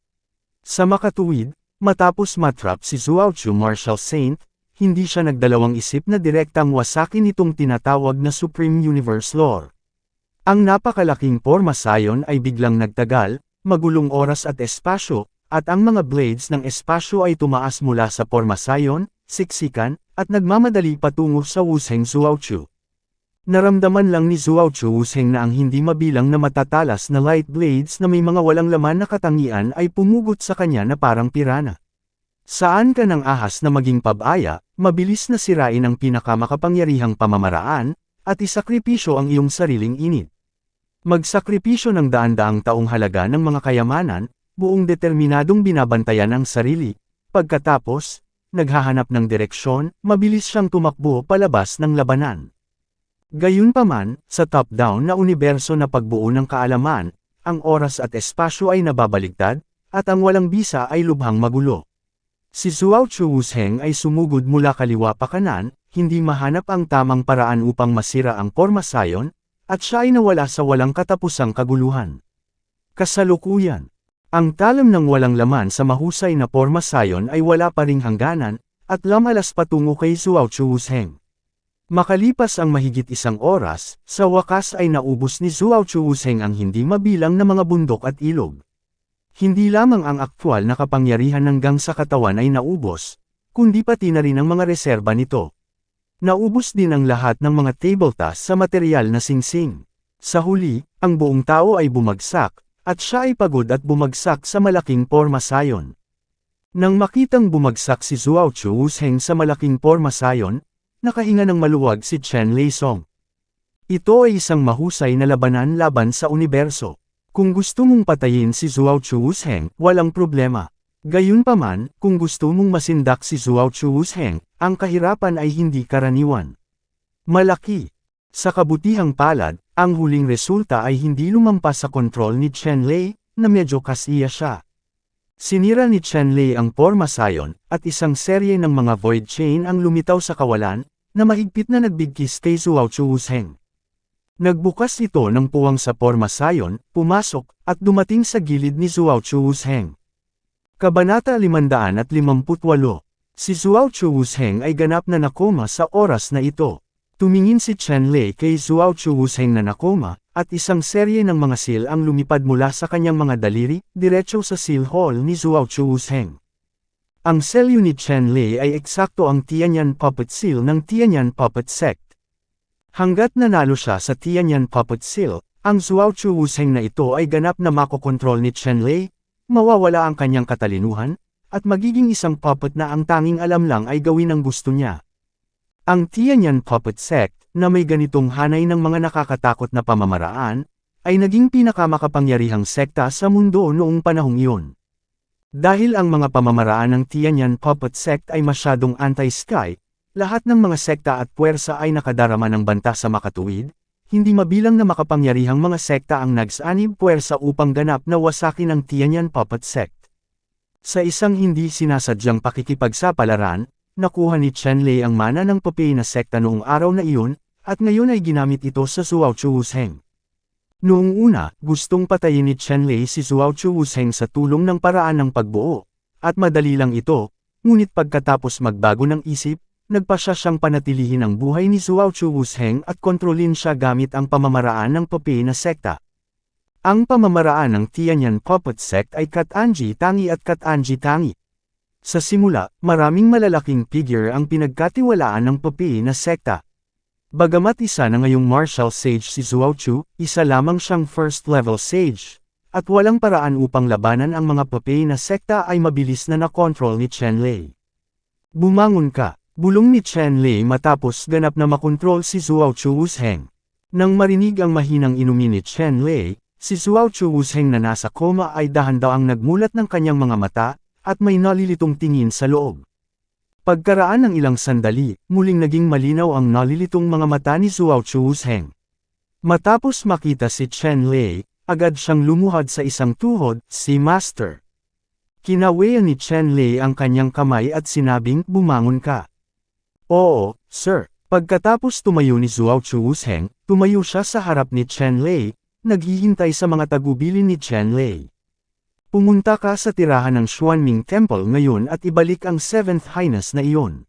Sa makatuwid, matapos matrap si Zhuaochu Martial Saint, hindi siya nagdalawang isip na direktang wasakin itong tinatawag na Supreme Universe Lore. Ang napakalaking pormasayon ay biglang nagtagal, magulong oras at espasyo, at ang mga blades ng espasyo ay tumaas mula sa pormasayon, siksikan, at nagmamadali patungo sa Wusheng Zhuaochu. Naramdaman lang ni Zhuaochu Wusheng na ang hindi mabilang na matatalas na light blades na may mga walang laman na katangian ay pumugot sa kanya na parang pirana. Saan ka ng ahas na maging pabaya, mabilis na sirain ang pinakamakapangyarihang pamamaraan, at isakripisyo ang iyong sariling init. Magsakripisyo ng daan-daang taong halaga ng mga kayamanan, buong determinadong binabantayan ang sarili, pagkatapos, naghahanap ng direksyon, mabilis siyang tumakbo palabas ng labanan. Gayunpaman, sa top-down na universo na pagbuo ng kaalaman, ang oras at espasyo ay nababaligtad, at ang walang bisa ay lubhang magulo. Si Zhuaochu Wusheng ay sumugod mula kaliwa pa kanan, hindi mahanap ang tamang paraan upang masira ang pormasayon, at siya ay nawala sa walang katapusang kaguluhan. Kasalukuyan, ang talam ng walang laman sa mahusay na pormasayon ay wala pa ring hangganan, at lamalas patungo kay Zhuaochu Wusheng. Makalipas ang mahigit isang oras, sa wakas ay naubos ni Zhuaochu Wusheng ang hindi mabilang na mga bundok at ilog. Hindi lamang ang aktwal na kapangyarihan hanggang sa katawan ay naubos, kundi pati na rin ang mga reserba nito. Naubos din ang lahat ng mga table tasks sa material na singsing. Sa huli, ang buong tao ay bumagsak, at siya ay pagod at bumagsak sa malaking pormasayon. Nang makitang bumagsak si Zhuao Chu Wusheng sa malaking pormasayon, nakahinga ng maluwag si Chen Leisong. Ito ay isang mahusay na labanan laban sa universo. Kung gusto mong patayin si Zhuao Chu Wusheng, walang problema. Gayunpaman, kung gusto mong masindak si Zhuao Chu Wusheng, ang kahirapan ay hindi karaniwan. Malaki. Sa kabutihang palad, ang huling resulta ay hindi lumampas sa kontrol ni Chen Lei, na medyo kasiya siya. Sinira ni Chen Lei ang pormasayon, at isang serye ng mga void chain ang lumitaw sa kawalan, na mahigpit na nagbigkis kay Zhuao Chu Wusheng. Nagbukas ito ng puwang sa pormasayon, pumasok, at dumating sa gilid ni Zhuao Chu Wusheng. Kabanata 558. Si Zhuao Chu Wusheng ay ganap na nakoma sa oras na ito. Tumingin si Chen Lei kay Zhuao Chu Wusheng na nakoma, at isang serye ng mga seal ang lumipad mula sa kanyang mga daliri, diretso sa seal hole ni Zhuao Chu Wusheng. Ang selyo ni Chen Lei ay eksakto ang Tianyan Puppet Seal ng Tianyan Puppet Sect. Hanggat nanalo siya sa Tianyan Puppet Seal, ang Zhuao Chu Wusheng na ito ay ganap na makokontrol ni Chen Lei, mawawala ang kanyang katalinuhan, at magiging isang puppet na ang tanging alam lang ay gawin ang gusto niya. Ang Tianyan Puppet Sect, na may ganitong hanay ng mga nakakatakot na pamamaraan, ay naging pinakamakapangyarihang sekta sa mundo noong panahong iyon. Dahil ang mga pamamaraan ng Tianyan Puppet Sect ay masyadong anti-sky, lahat ng mga sekta at puwersa ay nakadarama ng banta sa makatuwid, hindi mabilang na makapangyarihang mga sekta ang nagsanib puwersa upang ganap na wasakin ang Tianyan Puppet Sect. Sa isang hindi sinasadyang pakikipagsapalaran, nakuha ni Chen Lei ang mana ng papay na sekta noong araw na iyon, at ngayon ay ginamit ito sa Zhuao Chu Wusheng. Noong una, gustong patayin ni Chen Lei si Zhuao Chu Wusheng sa tulong ng paraan ng pagbuo, at madali lang ito, ngunit pagkatapos magbago ng isip, nagpasya siyang panatilihin ang buhay ni Zhuao Chu Wusheng at kontrolin siya gamit ang pamamaraan ng papay na sekta. Ang pamamaraan ng Tianyan Puppet Sect ay Kat-Anji Tangi at Kat-Anji Tangi. Sa simula, maraming malalaking figure ang pinagkatiwalaan ng papay na sekta. Bagamat isa na ngayong martial sage si Zhuao Chu, isa lamang siyang first-level sage, at walang paraan upang labanan ang mga papay na sekta ay mabilis na nakontrol ni Chen Lei. Bumangon ka, bulong ni Chen Lei matapos ganap na makontrol si Zhuao Chu Wusheng. Nang marinig ang mahinang inumin ni Chen Lei, si Zhuao Chu Wusheng na nasa koma ay dahan-dahang nagmulat ng kanyang mga mata, at may nalilitong tingin sa loob. Pagkaraan ng ilang sandali, muling naging malinaw ang nalilitong mga mata ni Zhuao Chu Wusheng. Matapos makita si Chen Lei, agad siyang lumuhad sa isang tuhod, si Master. Kinawayan ni Chen Lei ang kanyang kamay at sinabing, bumangon ka. Oo, sir. Pagkatapos tumayo ni Zhuao Chu Wusheng, tumayo siya sa harap ni Chen Lei, naghihintay sa mga tagubilin ni Chen Lei. Pumunta ka sa tirahan ng Xuanming Temple ngayon at ibalik ang 7th Highness na iyon.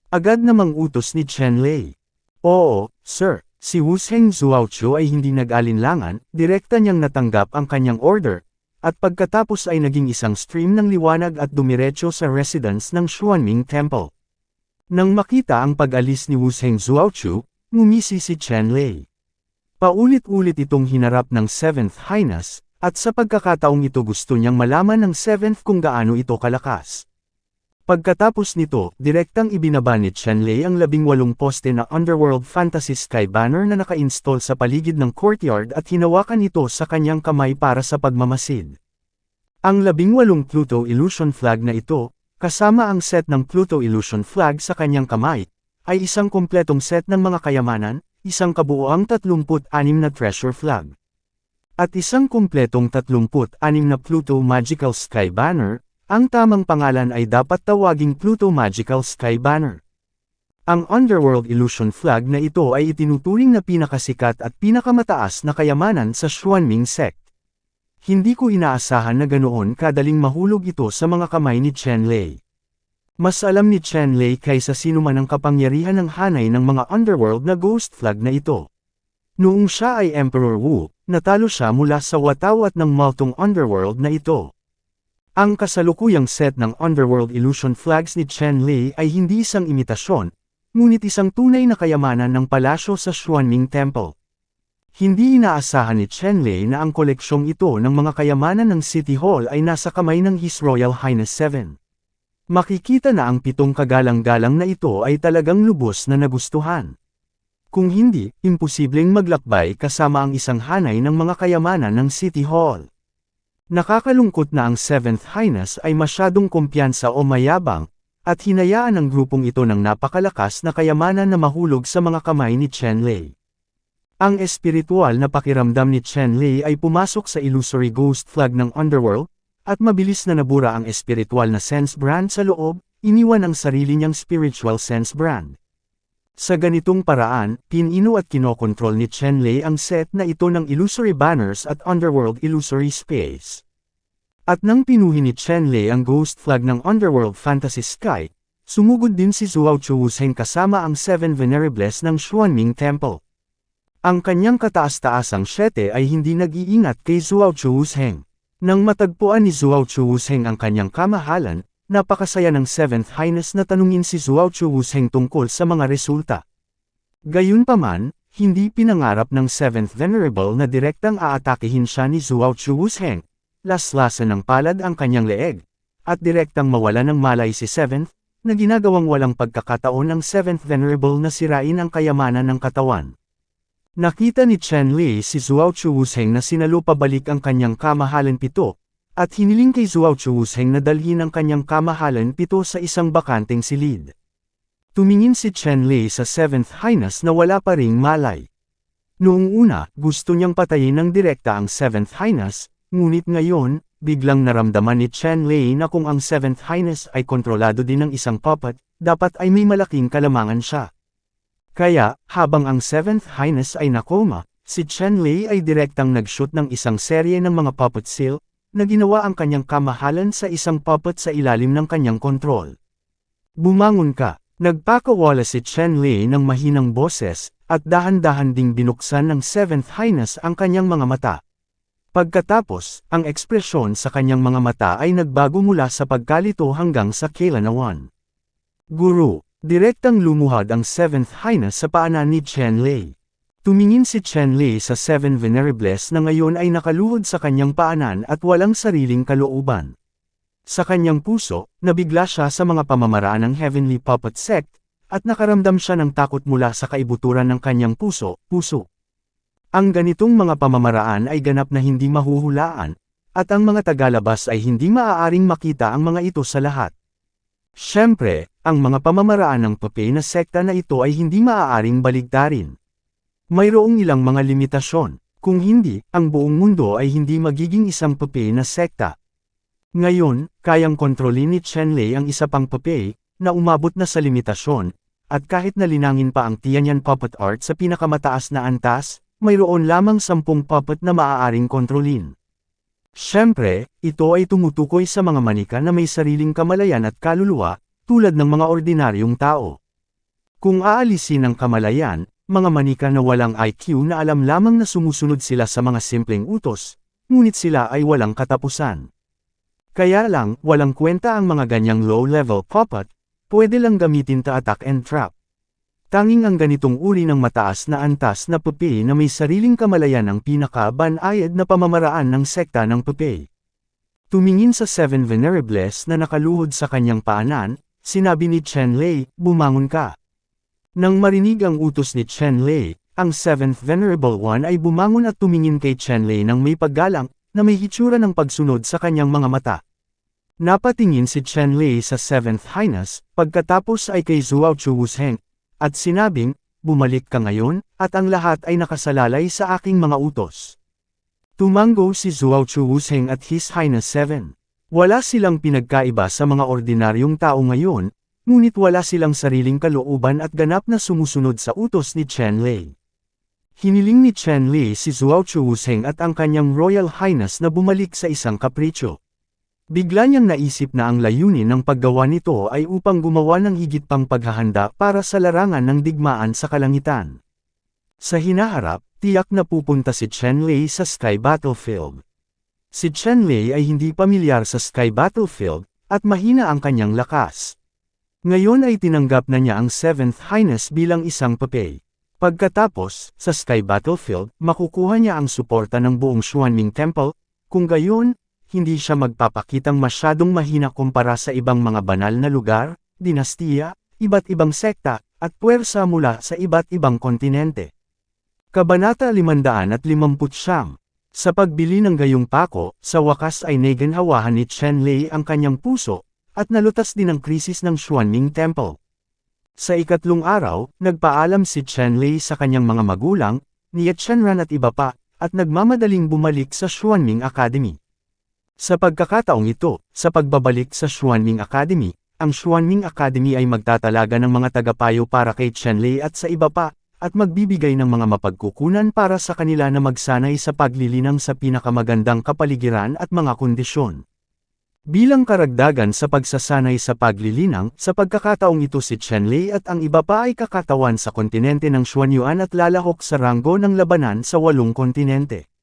Agad namang utos ni Chen Lei. Oo, sir. Si Wusheng Zhuao Chu ay hindi nag-alinlangan, direkta niyang natanggap ang kanyang order, at pagkatapos ay naging isang stream ng liwanag at dumiretso sa residence ng Xuanming Temple. Nang makita ang pag-alis ni Wusheng Zhuao Chu, ngumisi si Chen Lei. Paulit-ulit itong hinarap ng 7th Highness, at sa pagkakataong ito gusto niyang malaman ng 7th kung gaano ito kalakas. Pagkatapos nito, direktang ibinaba ni Chen Lei ang 18 poste na Underworld Fantasy Sky Banner na naka-install sa paligid ng courtyard at hinawakan ito sa kanyang kamay para sa pagmamasid. Ang 18 Pluto Illusion Flag na ito, kasama ang set ng Pluto Illusion Flag sa kanyang kamay, ay isang kompletong set ng mga kayamanan, isang kabuoang 36 na Treasure Flag. At isang kumpletong 36 na Pluto Magical Sky Banner, ang tamang pangalan ay dapat tawaging Pluto Magical Sky Banner. Ang Underworld Illusion Flag na ito ay itinuturing na pinakasikat at pinakamataas na kayamanan sa Xuanming Sect. Hindi ko inaasahan na ganoon kadaling mahulog ito sa mga kamay ni Chen Lei. Mas alam ni Chen Lei kaysa sino man ang kapangyarihan ng hanay ng mga Underworld na Ghost Flag na ito. Noong siya ay Emperor Wu, natalo siya mula sa watawat ng multong Underworld na ito. Ang kasalukuyang set ng Underworld Illusion Flags ni Chen Lei ay hindi isang imitasyon, ngunit isang tunay na kayamanan ng palasyo sa Xuanming Temple. Hindi inaasahan ni Chen Lei na ang koleksyong ito ng mga kayamanan ng City Hall ay nasa kamay ng His Royal Highness 7. Makikita na ang 7 kagalang-galang na ito ay talagang lubos na nagustuhan. Kung hindi, imposibleng maglakbay kasama ang isang hanay ng mga kayamanan ng City Hall. Nakakalungkot na ang 7th Highness ay masyadong kumpiyansa o mayabang, at hinayaan ang grupong ito ng napakalakas na kayamanan na mahulog sa mga kamay ni Chen Lei. Ang espiritual na pakiramdam ni Chen Lei ay pumasok sa illusory ghost flag ng Underworld, at mabilis na nabura ang espiritual na sense brand sa loob, iniwan ang sarili niyang spiritual sense brand. Sa ganitong paraan, pinino at kinokontrol ni Chen Lei ang set na ito ng illusory banners at Underworld illusory space. At nang pinuhin ni Chen Lei ang ghost flag ng Underworld Fantasy Sky, sumugod din si Zhuao Chuwusheng kasama ang 7 Venerables ng Xuanming Temple. Ang kanyang kataas-taasang 7 ay hindi nag-iingat kay Zhuao Chuwusheng. Nang matagpuan ni Zhuao Chuwusheng ang kanyang kamahalan, napakasaya ng 7th Highness na tanungin si Zhuao Chuwusheng tungkol sa mga resulta. Gayunpaman, hindi pinangarap ng 7th Venerable na direktang aatakihin siya ni Zhuao Chuwusheng, laslasan ng palad ang kanyang leeg, at direktang mawala ng malay si 7th, na ginagawang walang pagkakataon ng 7th Venerable na sirain ang kayamanan ng katawan. Nakita ni Chen Lei si Zhuao Chuwusheng na sinalo pabalik ang kanyang kamahalan 7, at hiniling kay Zhuao Chuwusheng na dalhin ang kanyang kamahalan 7 sa isang bakanteng silid. Tumingin si Chen Lei sa 7th Highness na wala pa ring malay. Noong una, gusto niyang patayin ng direkta ang 7th Highness, ngunit ngayon, biglang naramdaman ni Chen Lei na kung ang 7th Highness ay kontrolado din ng isang puppet, dapat ay may malaking kalamangan siya. Kaya, habang ang 7th Highness ay nakoma, si Chen Lei ay direktang nag-shoot ng isang serye ng mga puppet seal, na ginawa ang kanyang kamahalan sa isang puppet sa ilalim ng kanyang kontrol. Bumangon ka! Nagpakawala si Chen Lei ng mahinang boses, at dahan-dahan ding binuksan ng 7th Highness ang kanyang mga mata. Pagkatapos, ang ekspresyon sa kanyang mga mata ay nagbago mula sa pagkalito hanggang sa kilanawan. Guru! Direktang lumuhad ang 7th Highness sa paanan ni Chen Lei. Tumingin si Chen Lei sa 7 Venerables na ngayon ay nakaluhod sa kanyang paanan at walang sariling kalooban. Sa kanyang puso, nabigla siya sa mga pamamaraan ng Heavenly Puppet Sect, at nakaramdam siya ng takot mula sa kaibuturan ng kanyang puso. Ang ganitong mga pamamaraan ay ganap na hindi mahuhulaan, at ang mga tagalabas ay hindi maaaring makita ang mga ito sa lahat. Siyempre, ang mga pamamaraan ng Papay na sekta na ito ay hindi maaaring baligtarin. Mayroong ilang mga limitasyon, kung hindi, ang buong mundo ay hindi magiging isang Papay na sekta. Ngayon, kayang kontrolin ni Chen Lei ang isa pang Papay, na umabot na sa limitasyon, at kahit nalinangin pa ang Tianyan Puppet Art sa pinakamataas na antas, mayroon lamang 10 puppet na maaaring kontrolin. Siyempre, ito ay tumutukoy sa mga manika na may sariling kamalayan at kaluluwa, tulad ng mga ordinaryong tao. Kung aalisin ang kamalayan, mga manika na walang IQ na alam lamang na sumusunod sila sa mga simpleng utos, ngunit sila ay walang katapusan. Kaya lang, walang kwenta ang mga ganyang low-level puppet, pwede lang gamitin to attack and trap. Tanging ang ganitong uri ng mataas na antas na Papay na may sariling kamalayan ang pinaka-banayad na pamamaraan ng sekta ng Papay. Tumingin sa 7 Venerables na nakaluhod sa kanyang paanan, sinabi ni Chen Lei, bumangon ka. Nang marinig ang utos ni Chen Lei, ang 7th Venerable One ay bumangon at tumingin kay Chen Lei nang may paggalang, na may hitsura ng pagsunod sa kanyang mga mata. Napatingin si Chen Lei sa 7th Highness, pagkatapos ay kay Zhuao Chuwusheng, at sinabing, bumalik ka ngayon, at ang lahat ay nakasalalay sa aking mga utos. Tumango si Zhuao Chuwusheng at His Highness 7. Wala silang pinagkaiba sa mga ordinaryong tao ngayon, ngunit wala silang sariling kalooban at ganap na sumusunod sa utos ni Chen Lei. Hiniling ni Chen Lei si Zhuao Chuwusheng at ang kanyang Royal Highness na bumalik sa isang kapritsyo. Bigla niyang naisip na ang layunin ng paggawa nito ay upang gumawa ng higit pang paghahanda para sa larangan ng digmaan sa kalangitan. Sa hinaharap, tiyak na pupunta si Chen Lei sa Sky Battlefield. Si Chenlei ay hindi pamilyar sa Sky Battlefield, at mahina ang kanyang lakas. Ngayon ay tinanggap na niya ang 7th Highness bilang isang papay. Pagkatapos, sa Sky Battlefield, makukuha niya ang suporta ng buong Xuanming Temple, kung gayon, hindi siya magpapakitang masyadong mahina kumpara sa ibang mga banal na lugar, dinastiya, iba't ibang sekta, at puwersa mula sa iba't ibang kontinente. Kabanata 559. Sa pagbili ng gayong pako, sa wakas ay naginhawahan ni Chenlei ang kanyang puso, at nalutas din ang krisis ng Xuanming Temple. Sa ikatlong araw, nagpaalam si Chenlei sa kanyang mga magulang, ni Chenran at iba pa, at nagmamadaling bumalik sa Xuanming Academy. Sa pagkakataong ito, sa pagbabalik sa Xuanming Academy, ang Xuanming Academy ay magtatalaga ng mga tagapayo para kay Chenlei at sa iba pa, at magbibigay ng mga mapagkukunan para sa kanila na magsanay sa paglilinang sa pinakamagandang kapaligiran at mga kondisyon. Bilang karagdagan sa pagsasanay sa paglilinang, sa pagkakataong ito si Chenlei at ang iba pa ay kakatawan sa kontinente ng Xuanyuan at lalahok sa ranggo ng labanan sa 8 kontinente.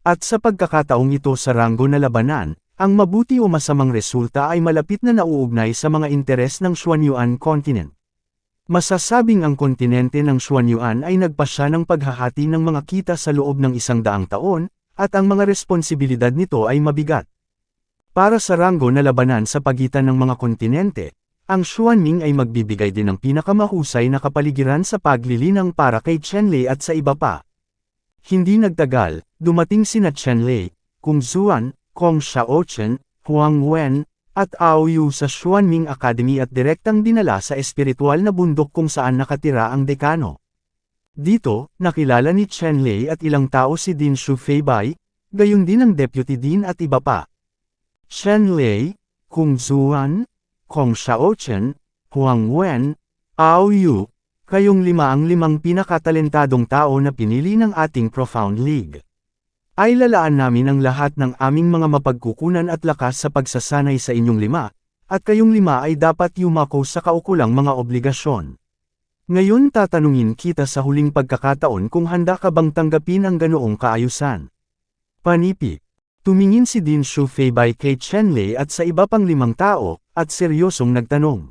At sa pagkakataong ito sa ranggo na labanan, ang mabuti o masamang resulta ay malapit na nauugnay sa mga interes ng Xuanyuan continent. Masasabing ang kontinente ng Xuanyuan ay nagpasya ng paghahati ng mga kita sa loob ng 100 taon, at ang mga responsibilidad nito ay mabigat. Para sa ranggo na labanan sa pagitan ng mga kontinente, ang Xuanming ay magbibigay din ng pinakamahusay na kapaligiran sa paglilinang para kay Chenlei at sa iba pa. Hindi nagtagal, dumating sina Chenlei, Kung Zuan, Kong Xiaochen, Huang Wen, at Ao Yu sa Xuanming Academy at direktang dinala sa espiritual na bundok kung saan nakatira ang dekano. Dito, nakilala ni Chenlei at ilang tao si Din Shufeibai, gayon din ang Deputy Dean at iba pa. Chenlei, Kung Zuan, Kong Xiaochen, Huang Wen, Ao Yu, kayong 5 pinakatalentadong tao na pinili ng ating Profound League. Ay lalaan namin ang lahat ng aming mga mapagkukunan at lakas sa pagsasanay sa inyong 5, at kayong 5 ay dapat yumako sa kaukulang mga obligasyon. Ngayon tatanungin kita sa huling pagkakataon kung handa ka bang tanggapin ang ganoong kaayusan. Panipi. Tumingin si Din Shufeibai kay Chenlei at sa iba pang 5 tao, at seryosong nagtanong.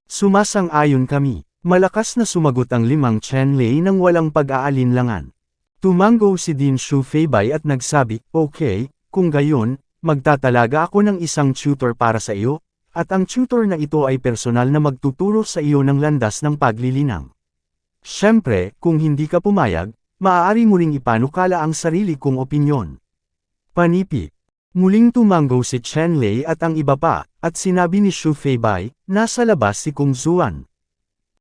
Sumasang-ayon kami. Malakas na sumagot ang 5 Chenlei nang walang pag-aalinlangan. Tumango si Din Shufeibai at nagsabi, "Okay, kung gayon, magtatalaga ako ng isang tutor para sa iyo, at ang tutor na ito ay personal na magtuturo sa iyo ng landas ng paglilinang. Siyempre, kung hindi ka pumayag, maaari mo ring ipanukala ang sarili kong opinyon." Panipi. Muling tumango si Chenlei at ang iba pa, at sinabi ni Shufeibai, "Nasa labas si Kung Zuan."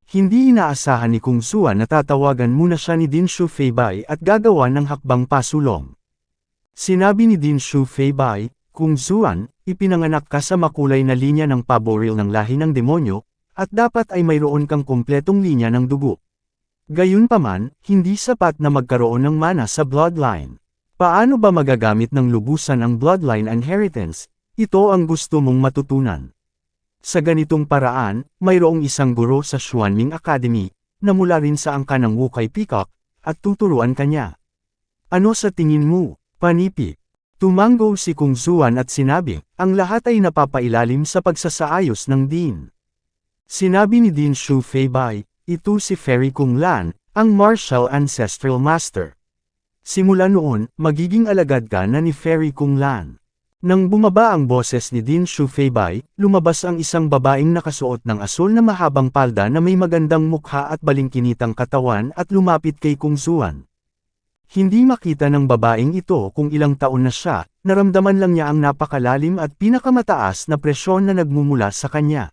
Hindi inaasahan ni Kung Zuan na tatawagan muna siya ni Din Shufeibai at gagawa ng hakbang pasulong. Sinabi ni Din Shufeibai, "Kung Zuan, ipinanganak ka sa makulay na linya ng paboril ng lahi ng demonyo, at dapat ay mayroon kang kumpletong linya ng dugo. Gayunpaman, hindi sapat na magkaroon ng mana sa bloodline. Paano ba magagamit ng lubusan ang bloodline inheritance? Ito ang gusto mong matutunan. Sa ganitong paraan, mayroong isang guro sa Xuanming Academy, na mula rin sa angka ng Wukai Peacock, at tuturuan kanya. Ano sa tingin mo, Panipi?" Tumango si Kung Zuan at sinabi, "Ang lahat ay napapailalim sa pagsasaayos ng Dean." Sinabi ni Din Shufeibai, "Ito si Fairy Kung Lan, ang Martial Ancestral Master. Simula noon, magiging alagad ka na ni Fairy Kung Lan." Nang bumaba ang boses ni Din Shufeibai, lumabas ang isang babaeng nakasuot ng asul na mahabang palda na may magandang mukha at balingkinitang katawan at lumapit kay Kung Zuan. Hindi makita ng babaeng ito kung ilang taon na siya, naramdaman lang niya ang napakalalim at pinakamataas na presyon na nagmumula sa kanya.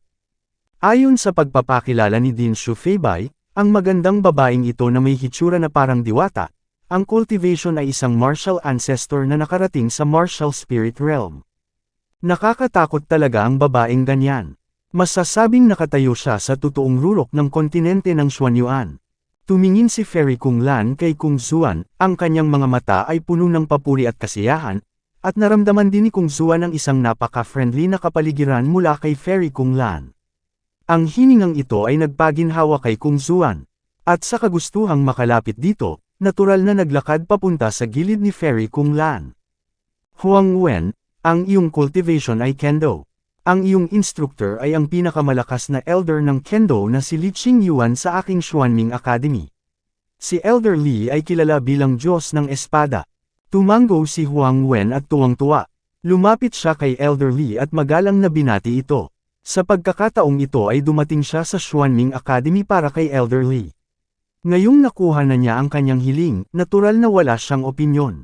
Ayon sa pagpapakilala ni Din Shufeibai, ang magandang babaeng ito na may hitsura na parang diwata, ang cultivation ay isang martial ancestor na nakarating sa martial spirit realm. Nakakatakot talaga ang babaeng ganyan. Masasabing nakatayo siya sa totoong rurok ng kontinente ng Xuanyuan. Tumingin si Fairy Kung Lan kay Kung Zuan, ang kanyang mga mata ay puno ng papuri at kasiyahan, at naramdaman din ni Kung Zuan ang isang napaka-friendly na kapaligiran mula kay Fairy Kung Lan. Ang hiningang ito ay nagpaginhawa kay Kung Zuan, at sa kagustuhang makalapit dito, natural na naglakad papunta sa gilid ni Fairy Kung Lan. Huang Wen, ang iyong cultivation ay Kendo. Ang iyong instructor ay ang pinakamalakas na elder ng Kendo na si Li Qingyuan sa aking Xuanming Academy. Si Elder Li ay kilala bilang Diyos ng Espada. Tumango si Huang Wen at tuwang-tuwa. Lumapit siya kay Elder Li at magalang na binati ito. Sa pagkakataong ito ay dumating siya sa Xuanming Academy para kay Elder Li. Ngayong nakuha na niya ang kanyang hiling, natural na wala siyang opinyon.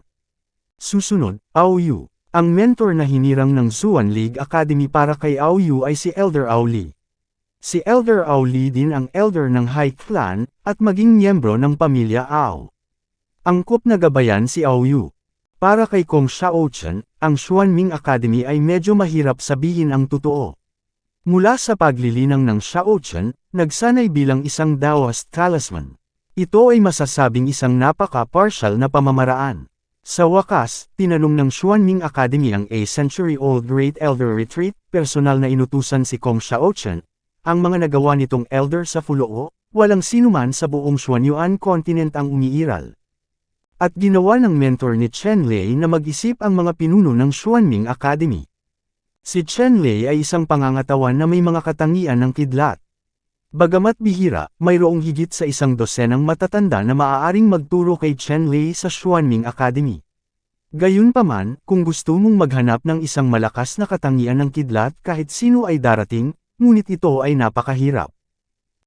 Susunod, Aoyu. Ang mentor na hinirang ng Xuan League Academy para kay Aoyu ay si Elder Aoli. Si Elder Aoli din ang elder ng High Clan, at maging miyembro ng pamilya Ao. Angkop na gabayan si Aoyu. Para kay Kong Xiaochen, ang Xuanming Academy ay medyo mahirap sabihin ang totoo. Mula sa paglilinang ng Xiaochen, nagsanay bilang isang Daoist talisman. Ito ay masasabing isang napaka-partial na pamamaraan. Sa wakas, tinanong ng Xuanming Academy ang a-century-old Great Elder Retreat, personal na inutusan si Kong Xiaochen. Ang mga nagawa nitong elder sa Fuloo, walang sinuman sa buong Xuanyuan continent ang umiiral. At ginawa ng mentor ni Chen Lei na mag-isip ang mga pinuno ng Xuanming Academy. Si Chen Lei ay isang pangangatawan na may mga katangian ng kidlat. Bagamat bihira, mayroong higit sa 100 matatanda na maaaring magturo kay Chen Lei sa Xuanming Academy. Gayunpaman, kung gusto mong maghanap ng isang malakas na katangian ng kidlat kahit sino ay darating, ngunit ito ay napakahirap.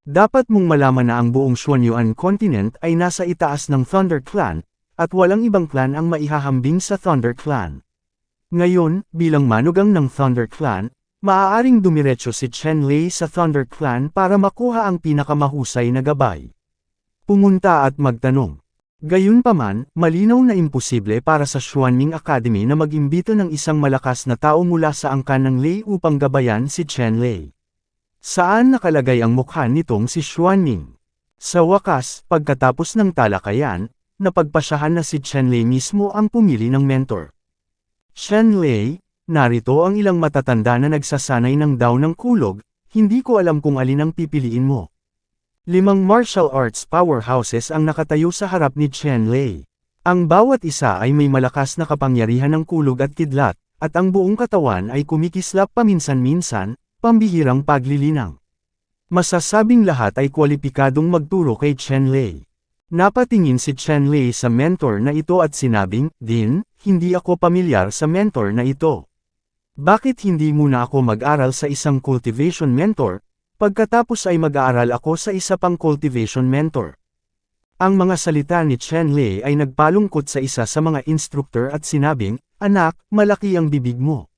Dapat mong malaman na ang buong Xuanyuan continent ay nasa itaas ng Thunder Clan, at walang ibang clan ang maihahambing sa Thunder Clan. Ngayon, bilang manugang ng Thunder Clan, maaaring dumiretso si Chen Lei sa Thunder Clan para makuha ang pinakamahusay na gabay. Pumunta at magtanong. Gayunpaman, malinaw na imposible para sa Xuanming Academy na mag-imbito ng isang malakas na tao mula sa angkan ng Lei upang gabayan si Chen Lei. Saan nakalagay ang mukha nitong si Xuanming? Sa wakas, pagkatapos ng talakayan, napagpasyahan na si Chen Lei mismo ang pumili ng mentor. Chen Lei, narito ang ilang matatanda na nagsasanay ng daw ng kulog, hindi ko alam kung alin ang pipiliin mo. 5 martial arts powerhouses ang nakatayo sa harap ni Chen Lei. Ang bawat isa ay may malakas na kapangyarihan ng kulog at kidlat, at ang buong katawan ay kumikislap paminsan-minsan, pambihirang paglilinang. Masasabing lahat ay kwalipikadong magturo kay Chen Lei. Napatingin si Chen Lei sa mentor na ito at sinabing, "Din, hindi ako pamilyar sa mentor na ito. Bakit hindi muna ako mag-aral sa isang cultivation mentor, pagkatapos ay mag-aaral ako sa isa pang cultivation mentor?" Ang mga salita ni Chen Lei ay nagpalungkot sa isa sa mga instructor at sinabing, "Anak, malaki ang bibig mo.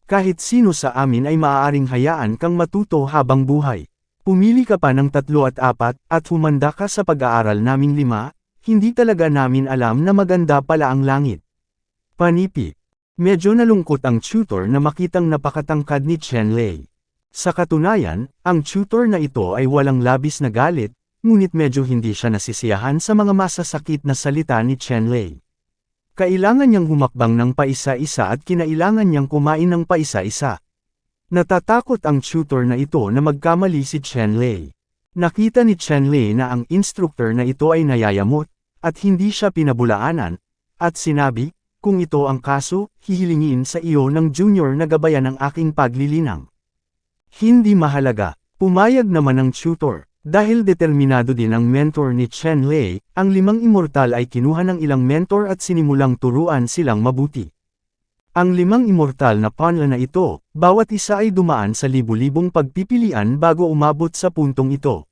Kahit sino sa amin ay maaaring hayaan kang matuto habang buhay. Pumili ka pa ng 3 at 4, at humanda ka sa pag-aaral naming 5, hindi talaga namin alam na maganda pala ang langit." Panipi. Medyo nalungkot ang tutor na makitang napakatangkad ni Chen Lei. Sa katunayan, ang tutor na ito ay walang labis na galit, ngunit medyo hindi siya nasisiyahan sa mga masasakit na salita ni Chen Lei. Kailangan niyang humakbang ng paisa-isa at kinailangan niyang kumain ng paisa-isa. Natatakot ang tutor na ito na magkamali si Chen Lei. Nakita ni Chen Lei na ang instructor na ito ay nayayamot, at hindi siya pinabulaanan, at sinabi, "Kung ito ang kaso, hihilingin sa iyo ng junior na gabayan ang aking paglilinang." Hindi mahalaga, pumayag naman ang tutor. Dahil determinado din ang mentor ni Chen Lei, ang 5 immortal ay kinuha ng ilang mentor at sinimulang turuan silang mabuti. Ang 5 immortal na panla na ito, bawat isa ay dumaan sa libu-libong pagpipilian bago umabot sa puntong ito.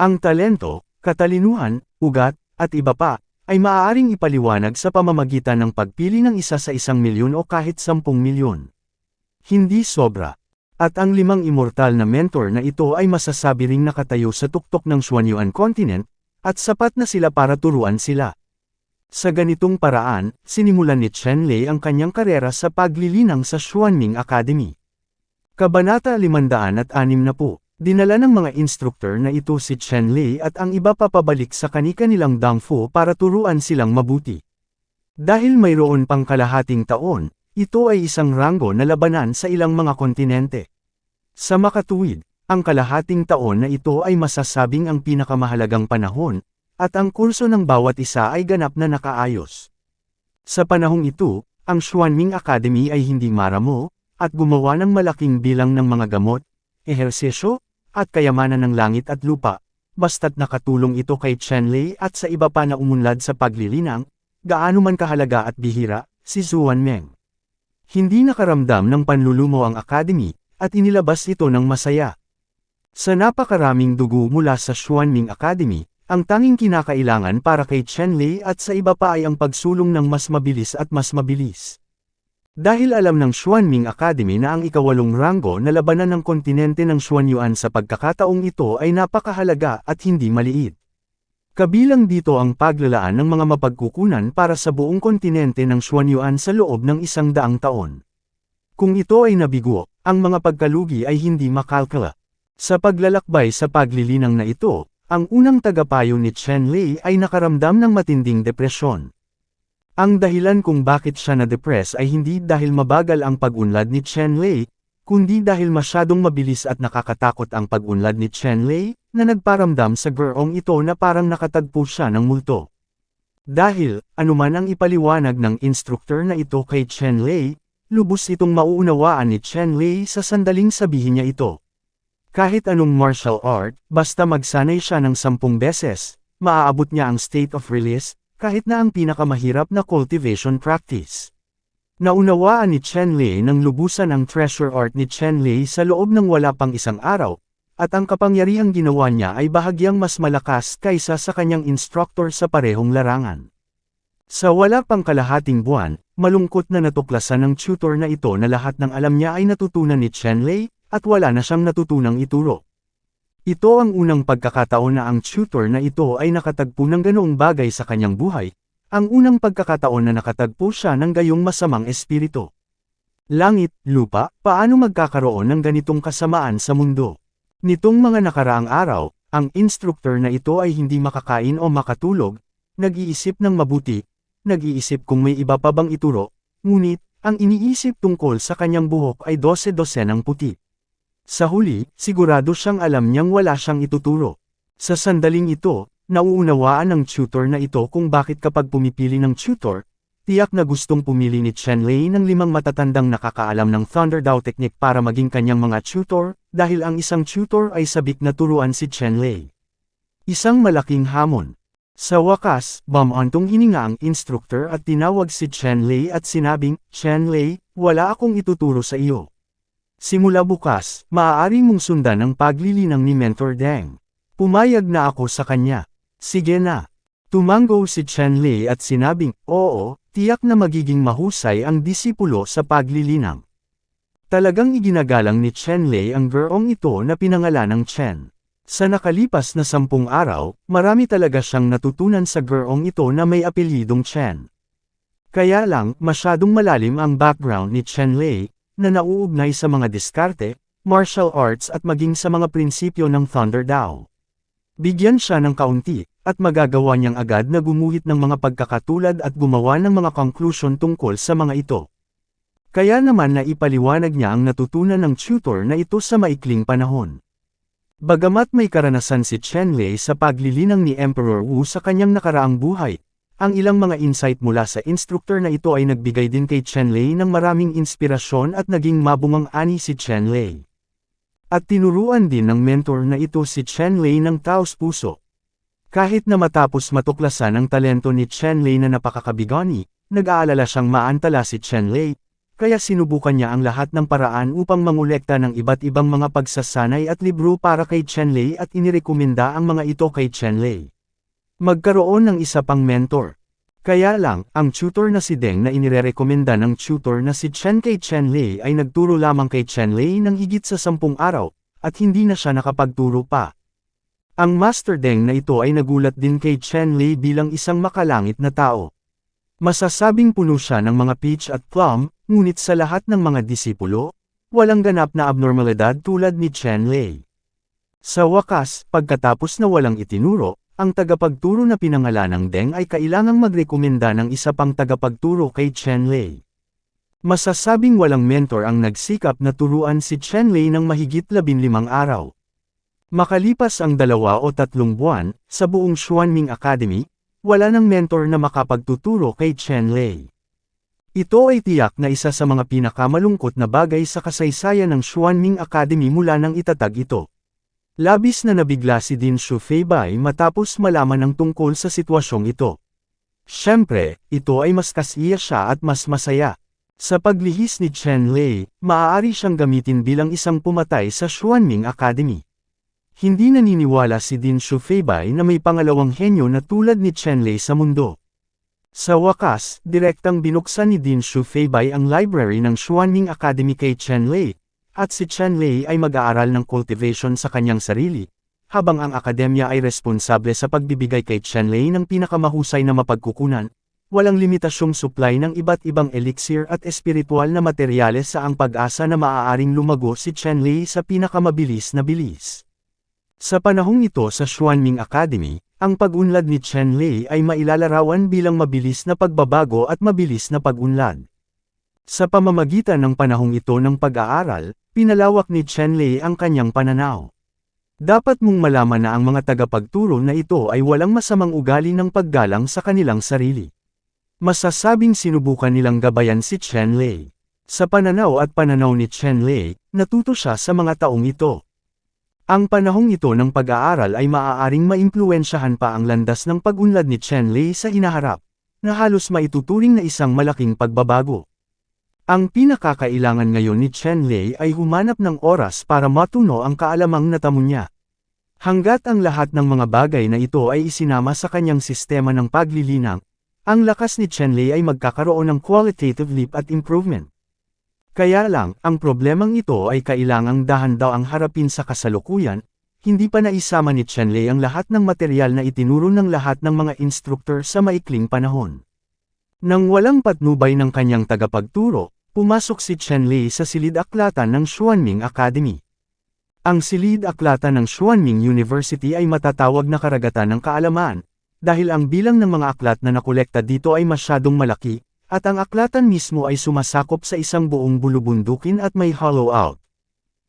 Ang talento, katalinuhan, ugat, at iba pa, ay maaaring ipaliwanag sa pamamagitan ng pagpili ng isa sa 1,000,000 o kahit 10,000,000. Hindi sobra. At ang 5 immortal na mentor na ito ay masasabi ring nakatayo sa tuktok ng Xuanyuan continent, at sapat na sila para turuan sila. Sa ganitong paraan, sinimulan ni Chen Lei ang kanyang karera sa paglilinang sa Xuanming Academy. Kabanata 560, dinala ng mga instructor na ito si Chen Lei at ang iba papabalik sa kani-kanilang Dangfu para turuan silang mabuti. Dahil mayroon pang kalahating taon, ito ay isang ranggo na labanan sa ilang mga kontinente. Sa makatuwid, ang kalahating taon na ito ay masasabing ang pinakamahalagang panahon, at ang kurso ng bawat isa ay ganap na nakaayos. Sa panahong ito, ang Xuanming Academy ay hindi maramo, at gumawa ng malaking bilang ng mga gamot, ehersisyo, at kayamanan ng langit at lupa, basta't nakatulong ito kay Chen Lei at sa iba pa na umunlad sa paglilinang, gaano man kahalaga at bihira, si Zuan Meng. Hindi nakaramdam ng panlulumo ang Academy, at inilabas ito ng masaya. Sa napakaraming dugo mula sa Xuanming Academy, ang tanging kinakailangan para kay Chen Lei at sa iba pa ay ang pagsulong ng mas mabilis at mas mabilis. Dahil alam ng Xuanming Academy na ang ikawalong ranggo na labanan ng kontinente ng Xuanyuan sa pagkakataong ito ay napakahalaga at hindi maliit. Kabilang dito ang paglalaan ng mga mapagkukunan para sa buong kontinente ng Xuanyuan sa loob ng 100 taon. Kung ito ay nabigo, ang mga pagkalugi ay hindi makalkala. Sa paglalakbay sa paglilinang na ito, ang unang tagapayo ni Chen Lei ay nakaramdam ng matinding depresyon. Ang dahilan kung bakit siya na-depress ay hindi dahil mabagal ang pag-unlad ni Chen Lei, kundi dahil masyadong mabilis at nakakatakot ang pag-unlad ni Chen Lei, na nagparamdam sa gurong ito na parang nakatagpo siya ng multo. Dahil, anuman ang ipaliwanag ng instructor na ito kay Chen Lei, lubos itong mauunawaan ni Chen Lei sa sandaling sabihin niya ito. Kahit anong martial art, basta magsanay siya ng 10 beses, maaabot niya ang state of release, kahit na ang pinakamahirap na cultivation practice. Naunawaan ni Chen-Lei ng lubusan ang treasure art ni Chen-Lei sa loob ng wala pang isang araw, at ang kapangyarihang ginawa niya ay bahagyang mas malakas kaysa sa kanyang instructor sa parehong larangan. Sa wala pang kalahating buwan, malungkot na natuklasan ng tutor na ito na lahat ng alam niya ay natutunan ni Chen-Lei, at wala na siyang natutunang ituro. Ito ang unang pagkakataon na ang tutor na ito ay nakatagpo ng ganoong bagay sa kanyang buhay, ang unang pagkakataon na nakatagpo siya ng gayong masamang espiritu. Langit, lupa, paano magkakaroon ng ganitong kasamaan sa mundo? Nitong mga nakaraang araw, ang instructor na ito ay hindi makakain o makatulog, nag-iisip ng mabuti, nag-iisip kung may iba pa bang ituro, ngunit, ang iniisip tungkol sa kanyang buhok ay 12-12 puti. Sa huli, sigurado siyang alam niyang wala siyang ituturo. Sa sandaling ito, nauunawaan ng tutor na ito kung bakit kapag pumipili ng tutor, tiyak na gustong pumili ni Chen-Lei ng 5 matatandang nakakaalam ng Thunder Dao Technique para maging kanyang mga tutor, dahil ang isang tutor ay sabik na turuan si Chen-Lei. Isang malaking hamon. Sa wakas, bumantong hininga ang instructor at tinawag si Chen-Lei at sinabing, "Chen-Lei, wala akong ituturo sa iyo. Simula bukas, maaari mong sundan ang paglilinang ni Mentor Deng." Pumayag na ako sa kanya. Sige na. Tumango si Chen-Lei at sinabing, "Oo, tiyak na magiging mahusay ang disipulo sa paglilinang." Talagang iginagalang ni Chen-Lei ang gurong ito na pinangalan ng Chen. Sa nakalipas na 10 araw, marami talaga siyang natutunan sa gurong ito na may apelyidong Chen. Kaya lang, masyadong malalim ang background ni Chen-Lei, na nauugnay sa mga diskarte, martial arts at maging sa mga prinsipyo ng Thunder Dao. Bigyan siya ng kaunti, at magagawa niyang agad na gumuhit ng mga pagkakatulad at gumawa ng mga conclusion tungkol sa mga ito. Kaya naman na ipaliwanag niya ang natutunan ng tutor na ito sa maikling panahon. Bagamat may karanasan si Chen-Lei sa paglilinang ni Emperor Wu sa kanyang nakaraang buhay, ang ilang mga insight mula sa instructor na ito ay nagbigay din kay Chen-Lei ng maraming inspirasyon at naging mabungang ani si Chen-Lei. At tinuruan din ng mentor na ito si Chen-Lei ng taos puso. Kahit na matapos matuklasan ang talento ni Chen-Lei na napakakabigani, nag-aalala siyang maantala si Chen-Lei, kaya sinubukan niya ang lahat ng paraan upang mangolekta ng iba't ibang mga pagsasanay at libro para kay Chen-Lei at inirekomenda ang mga ito kay Chen-Lei. Magkaroon ng isa pang mentor. Kaya lang, ang tutor na si Deng na inirekomenda ng tutor na si Chen kay Chen-Lei ay nagturo lamang kay Chen-Lei ng higit sa 10 araw, at hindi na siya nakapagturo pa. Ang Master Deng na ito ay nagulat din kay Chen-Lei bilang isang makalangit na tao. Masasabing puno siya ng mga peach at plum, ngunit sa lahat ng mga disipulo, walang ganap na abnormalidad tulad ni Chen-Lei. Sa wakas, pagkatapos na walang itinuro, ang tagapagturo na pinangalan ng Deng ay kailangang magrekomenda ng isa pang tagapagturo kay Chen-Lei. Masasabing walang mentor ang nagsikap na turuan si Chen-Lei ng mahigit 15 araw. Makalipas ang 2 o 3 buwan, sa buong Xuanming Academy, wala nang mentor na makapagtuturo kay Chen-Lei. Ito ay tiyak na isa sa mga pinakamalungkot na bagay sa kasaysayan ng Xuanming Academy mula nang itatag ito. Labis na nabigla si Din Shufeibai matapos malaman ang tungkol sa sitwasyong ito. Siyempre, ito ay mas kasiya siya at mas masaya. Sa paglihis ni Chen Lei, maaari siyang gamitin bilang isang pumatay sa Xuanming Academy. Hindi naniniwala si Din Shufeibai na may pangalawang henyo na tulad ni Chen Lei sa mundo. Sa wakas, direktang binuksan ni Din Shufeibai ang library ng Xuanming Academy kay Chen Lei, at si Chen Lei ay mag-aaral ng cultivation sa kanyang sarili, habang ang akademya ay responsable sa pagbibigay kay Chen Lei ng pinakamahusay na mapagkukunan, walang limitasyong supply ng iba't ibang elixir at espiritual na materyales sa ang pag-asa na maaaring lumago si Chen Lei sa pinakamabilis na bilis. Sa panahong ito sa Xuanming Academy, ang pag-unlad ni Chen Lei ay mailalarawan bilang mabilis na pagbabago at mabilis na pag-unlad. Sa pamamagitan ng panahong ito ng pag-aaral, pinalawak ni Chen Lei ang kanyang pananaw. Dapat mong malaman na ang mga tagapagturo na ito ay walang masamang ugali ng paggalang sa kanilang sarili. Masasabing sinubukan nilang gabayan si Chen Lei. Sa pananaw at pananaw ni Chen Lei, natuto siya sa mga taong ito. Ang panahong ito ng pag-aaral ay maaaring maimpluwensyahan pa ang landas ng pag-unlad ni Chen Lei sa hinaharap, na halos maituturing na isang malaking pagbabago. Ang pinakakailangan ngayon ni Chen Lei ay humanap ng oras para matuno ang kaalamang natamo niya. Hanggat ang lahat ng mga bagay na ito ay isinama sa kanyang sistema ng paglilinang, ang lakas ni Chen Lei ay magkakaroon ng qualitative leap at improvement. Kaya lang, ang problemang ito ay kailangang dahan-daw ang harapin sa kasalukuyan, hindi pa naisama ni Chen Lei ang lahat ng material na itinuro ng lahat ng mga instructor sa maikling panahon. Nang walang patnubay ng kanyang tagapagturo, pumasok si Chen Lei sa silid-aklatan ng Xuanming Academy. Ang silid-aklatan ng Xuanming University ay matatawag na karagatan ng kaalaman, dahil ang bilang ng mga aklat na nakolekta dito ay masyadong malaki, at ang aklatan mismo ay sumasakop sa isang buong bulubundukin at may hollow out.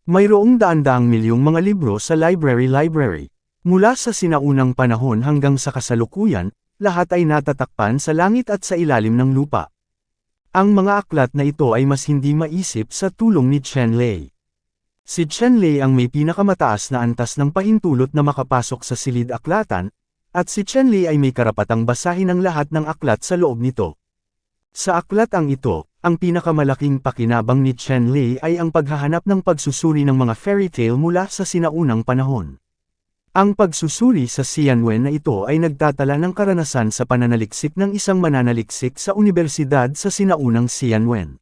Mayroong daan-daang milyong mga libro sa library. Mula sa sinaunang panahon hanggang sa kasalukuyan, lahat ay natatakpan sa langit at sa ilalim ng lupa. Ang mga aklat na ito ay mas hindi maisip sa tulong ni Chen Lei. Si Chen Lei ang may pinakamataas na antas ng pahintulot na makapasok sa silid-aklatan, at si Chen Lei ay may karapatang basahin ang lahat ng aklat sa loob nito. Sa aklat ang ito, ang pinakamalaking pakinabang ni Chen Lei ay ang paghahanap ng pagsusuri ng mga fairy tale mula sa sinaunang panahon. Ang pagsusuri sa Xianwen na ito ay nagtatala ng karanasan sa pananaliksik ng isang mananaliksik sa universidad sa sinaunang Xianwen.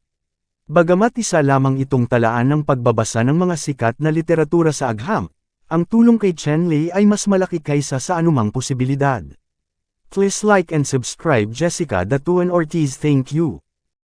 Bagamat isa lamang itong talaan ng pagbabasa ng mga sikat na literatura sa agham, ang tulong kay Chen Lei ay mas malaki kaysa sa anumang posibilidad. Please like and subscribe Jessica Datuan Ortiz. Thank you.